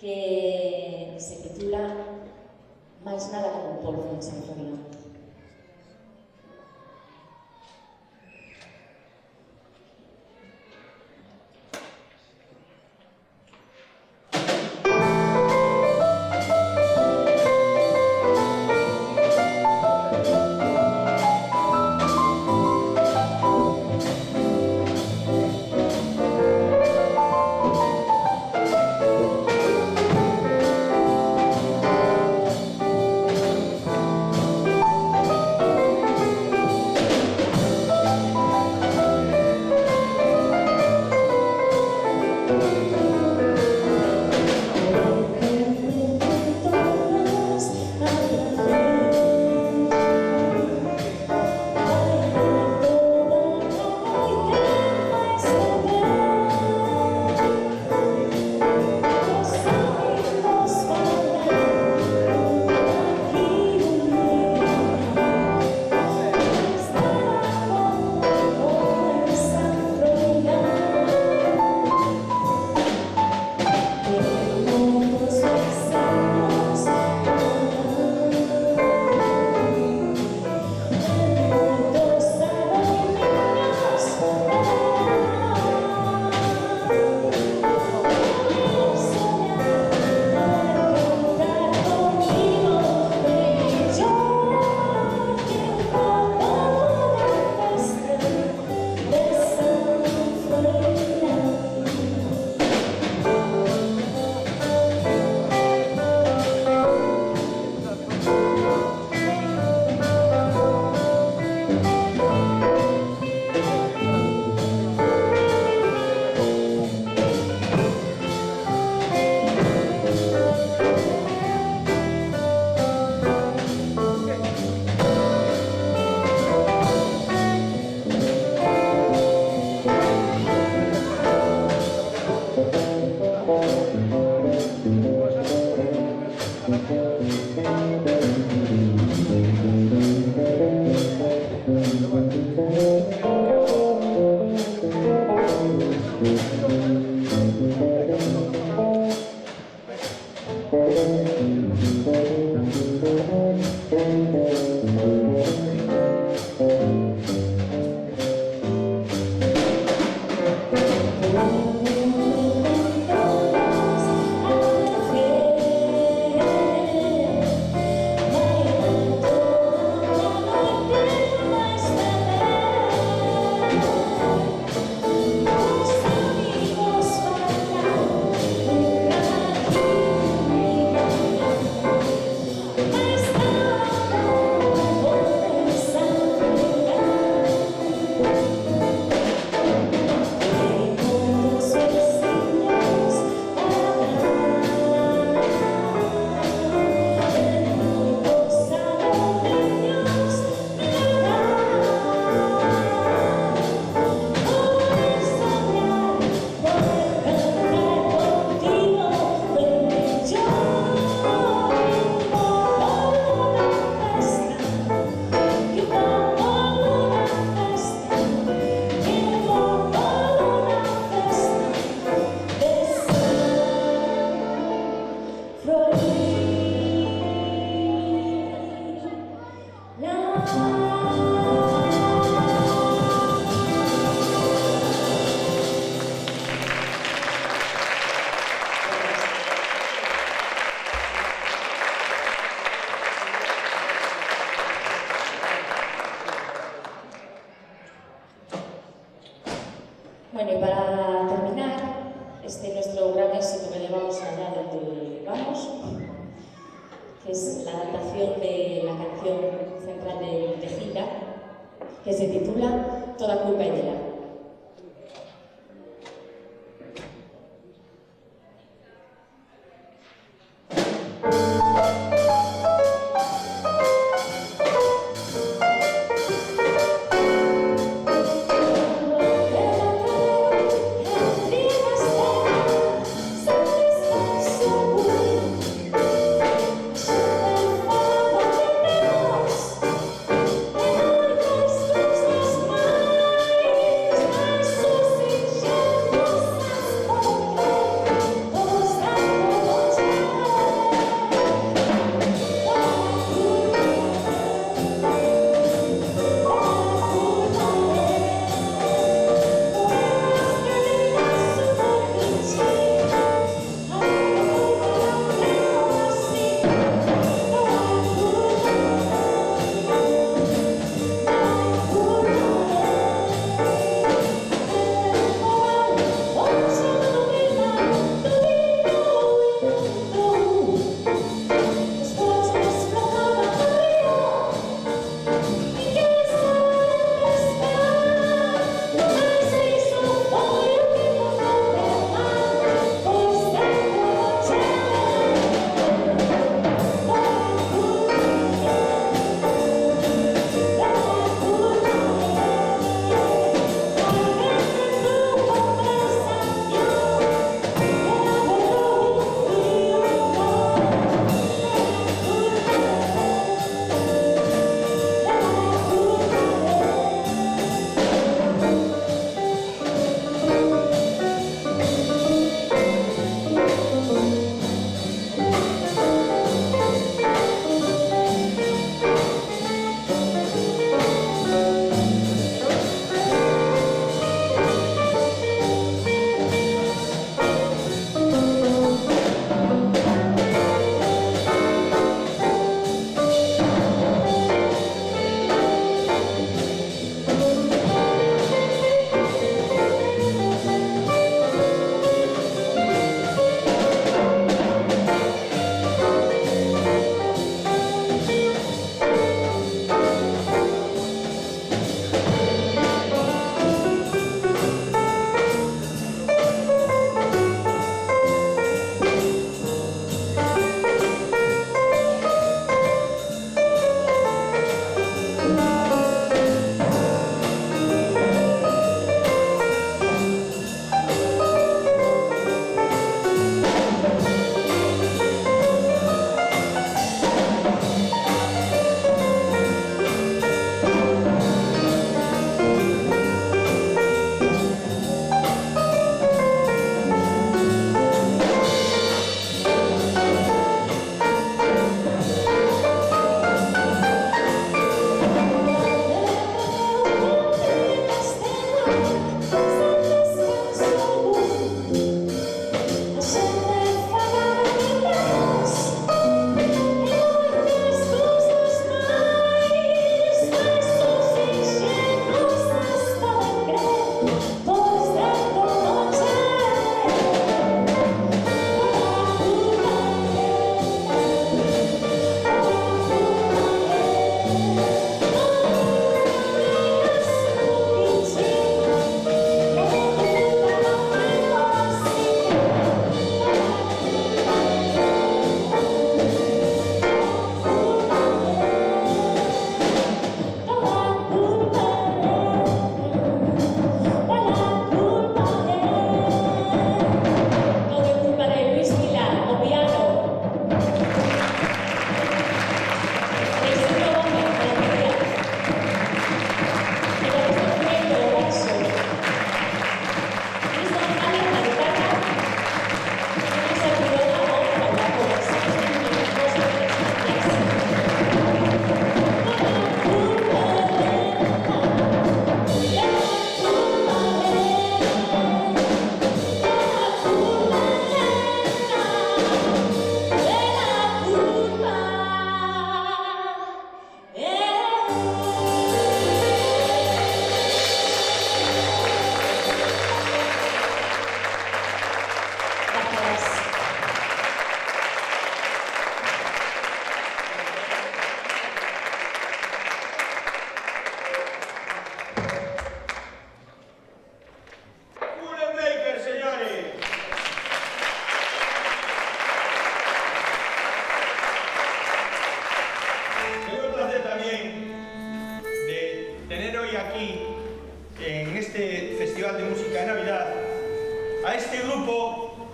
que se titula Máis nada como un polvo en San Floriano. Bueno, y para terminar, nuestro gran éxito que llevamos allá donde vamos, que es la adaptación de la canción central de Gira, que se titula Toda culpa es de ella. Bye.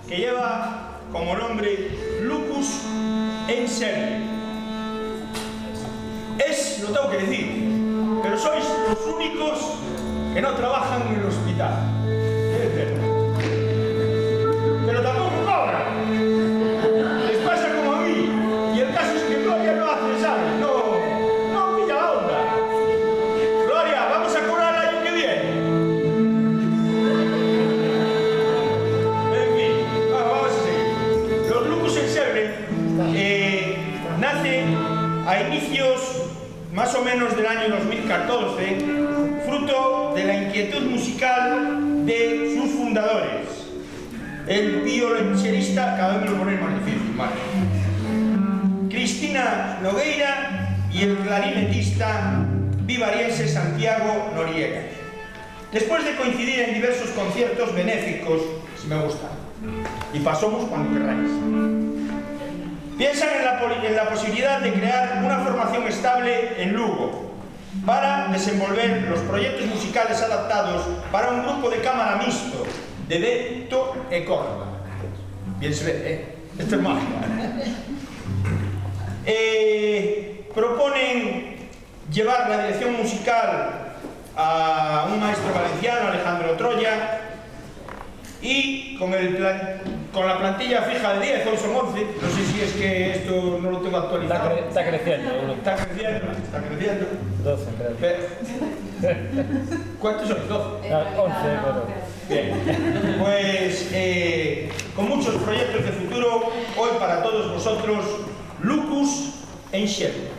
que lleva como nombre Lucus en serie. Es, lo tengo que decir, pero sois los únicos que no trabajan en el hospital. Pero tampoco cobran. Les pasa como a mí. Y el caso es que Gloria no hace examen. No pilla la onda. Gloria, vamos a cobrar el año que viene. En fin, vamos a seguir. Los Lucus en Sebre nace a inicios más o menos del año 2014, fruto de la inquietud musical de sus fundadores. El violonchelista, cada vez me lo ponéis más difícil, vale. Cristina Nogueira y el clarinetista vivariense Santiago Noriega. Después de coincidir en diversos conciertos benéficos, si me gusta, y pasamos cuando queráis, piensan en la posibilidad de crear una formación estable en Lugo para desenvolver los proyectos musicales adaptados para un grupo de cámara mixto de vento e corda. Bien se ve, esto es mágica. Proponen llevar la dirección musical a un maestro valenciano, Alejandro Troya, y con la plantilla fija de 10, hoy son 11, no sé si es que esto no lo tengo actualizado. Está creciendo. Está creciendo. 12, creo. ¿Cuántos son? 12. 11, pero... Bien, pues con muchos proyectos de futuro, hoy para todos vosotros, Lucus en Sebre.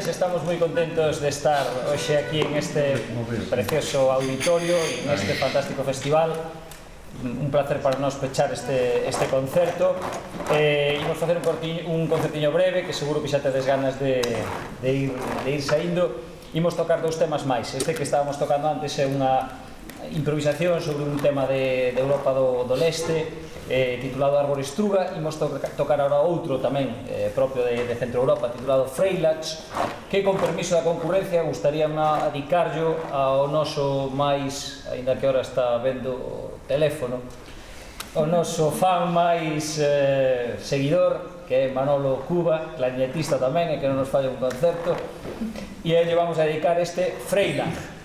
señorías, estamos moi contentos de estar hoxe aquí en este precioso auditorio e en este fantástico festival. Un placer para nós pechar este concerto. Imos facer un concertiño breve, que seguro que xa tedes ganas de ir saindo. Imos tocar dous temas máis. Este que estábamos tocando antes é unha improvisación sobre un tema de Europa do Leste, titulado Árbore Estruga. Imos tocar ahora outro tamén propio de Centro Europa, titulado Freilax, que con permiso da concurrencia gustaríame dedicarlo ao noso máis, aínda que ahora está vendo o teléfono, o noso fan máis seguidor, que é Manolo Cuba, clarinetista tamén, e que non nos falla un concerto, e a ele vamos a dedicar este Freilax.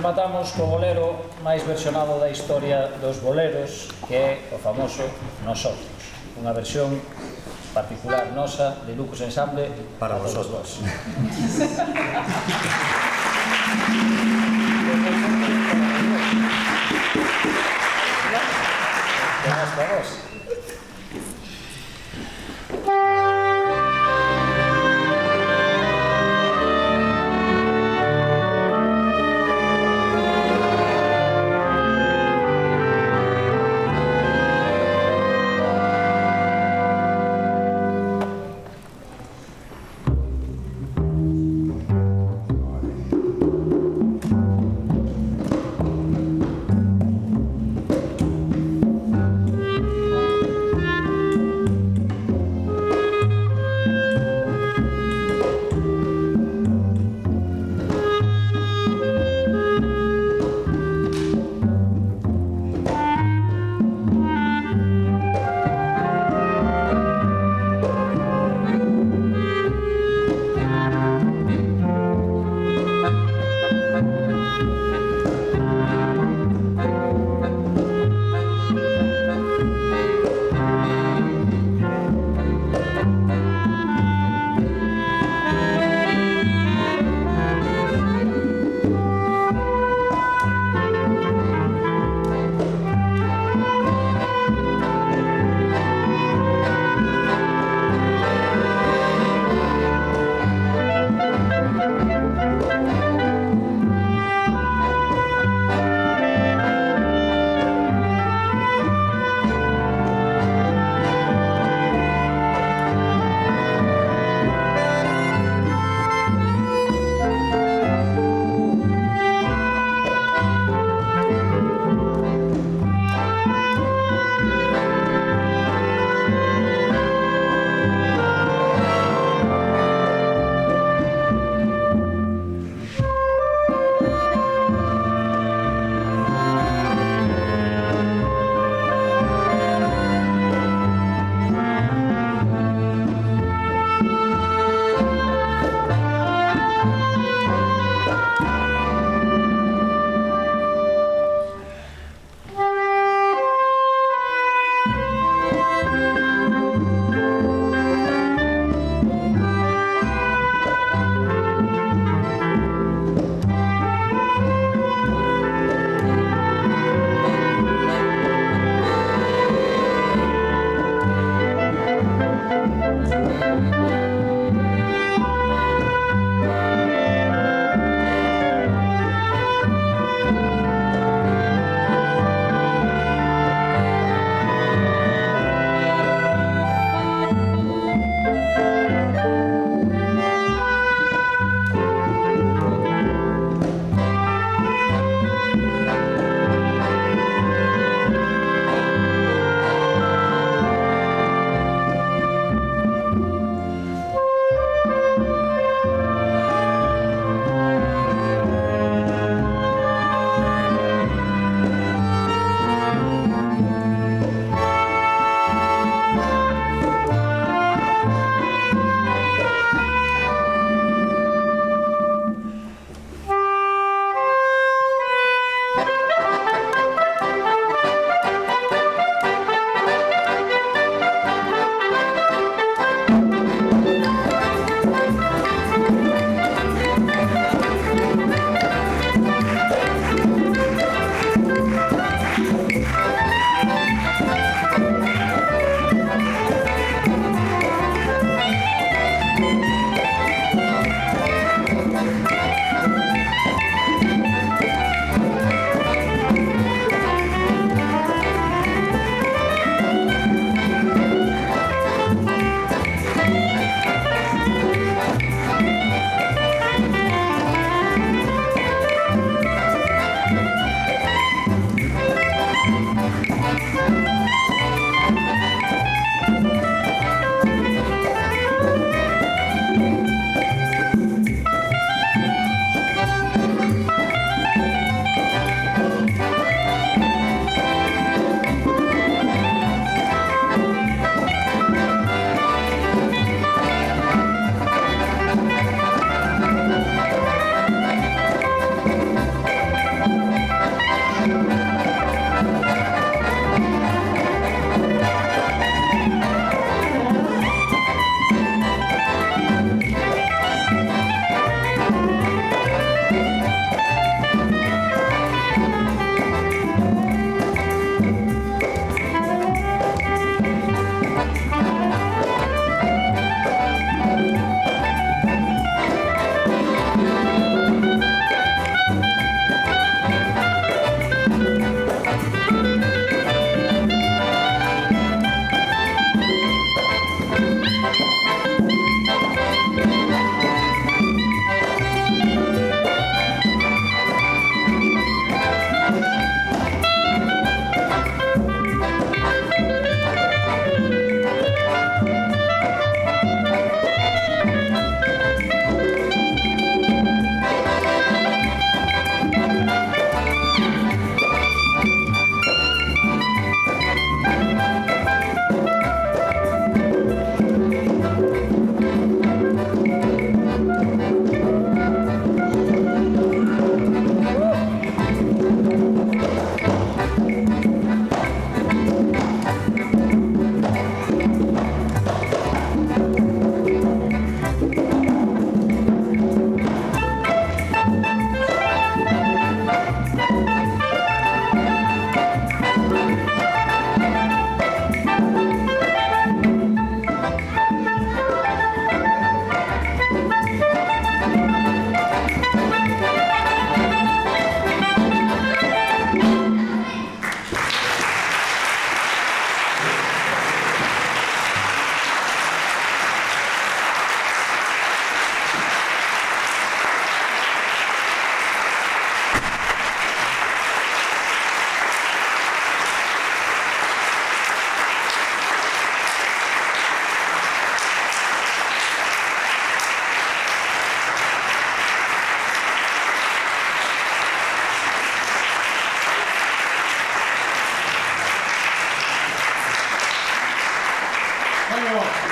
rematamos co bolero máis versionado da historia dos boleros, que é o famoso Nosotros, unha versión particular nosa de Lucos Ensamble para vosotros. Hasta vos.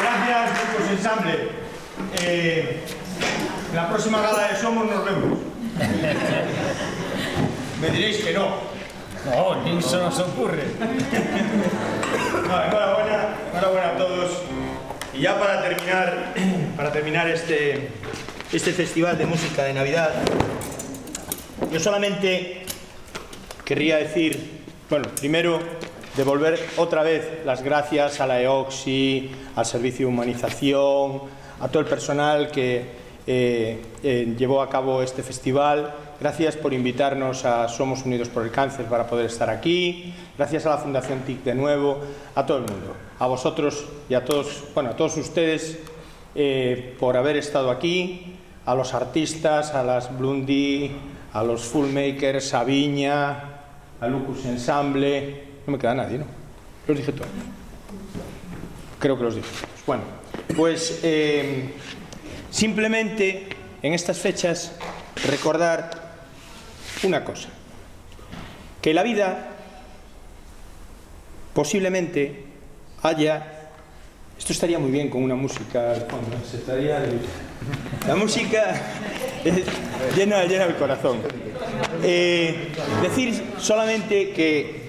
Gracias, Grupos Ensamble. En la próxima gala de Somos nos vemos. Me diréis que no. No, ni eso nos ocurre. No, enhorabuena a todos. Y ya para terminar este festival de música de Navidad, yo solamente querría decir, bueno, primero devolver otra vez las gracias a la EOXI, al Servicio de Humanización, a todo el personal que llevó a cabo este festival. Gracias por invitarnos a Somos Unidos por el Cáncer para poder estar aquí. Gracias a la Fundación TIC de nuevo, a todo el mundo, a vosotros y a todos, bueno, a todos ustedes por haber estado aquí, a los artistas, a las Blondie, a los Fullmakers, a Viña, a Lucus Ensamble. No me queda nadie, ¿no? Los dije todos. Creo que los dije todos. Bueno, pues simplemente en estas fechas recordar una cosa, que la vida posiblemente haya... Esto estaría muy bien con una música al fondo, ¿no? Se estaría... La música llena el corazón. Decir solamente que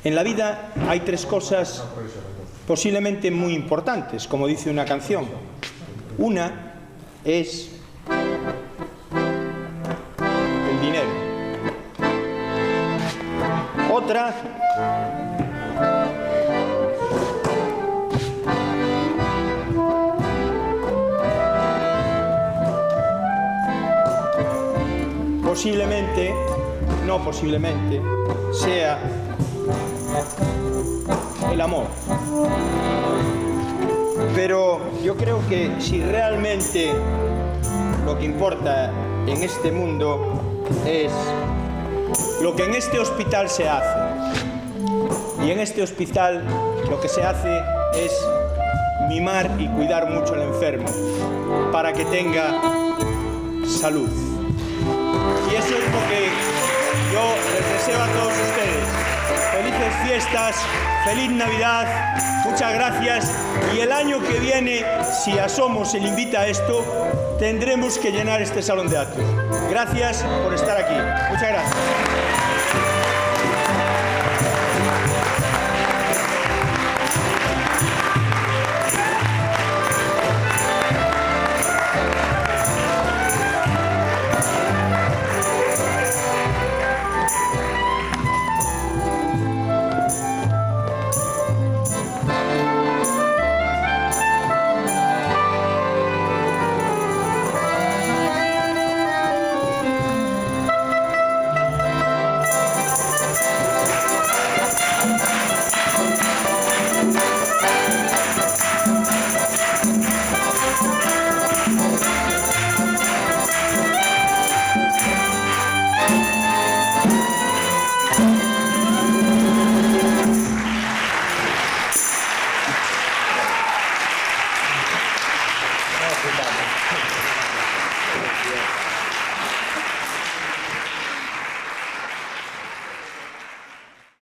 en la vida hay tres cosas posiblemente muy importantes, como dice una canción. Una es el dinero. Otra posiblemente, no posiblemente, sea el amor. Pero yo creo que si realmente lo que importa en este mundo es lo que en este hospital se hace, y en este hospital lo que se hace es mimar y cuidar mucho al enfermo para que tenga salud. Y eso es lo que yo les deseo a todos ustedes. Felices fiestas, feliz Navidad, muchas gracias. Y el año que viene, si a Somos se le invita a esto, tendremos que llenar este salón de actos. Gracias por estar aquí. Muchas gracias. No,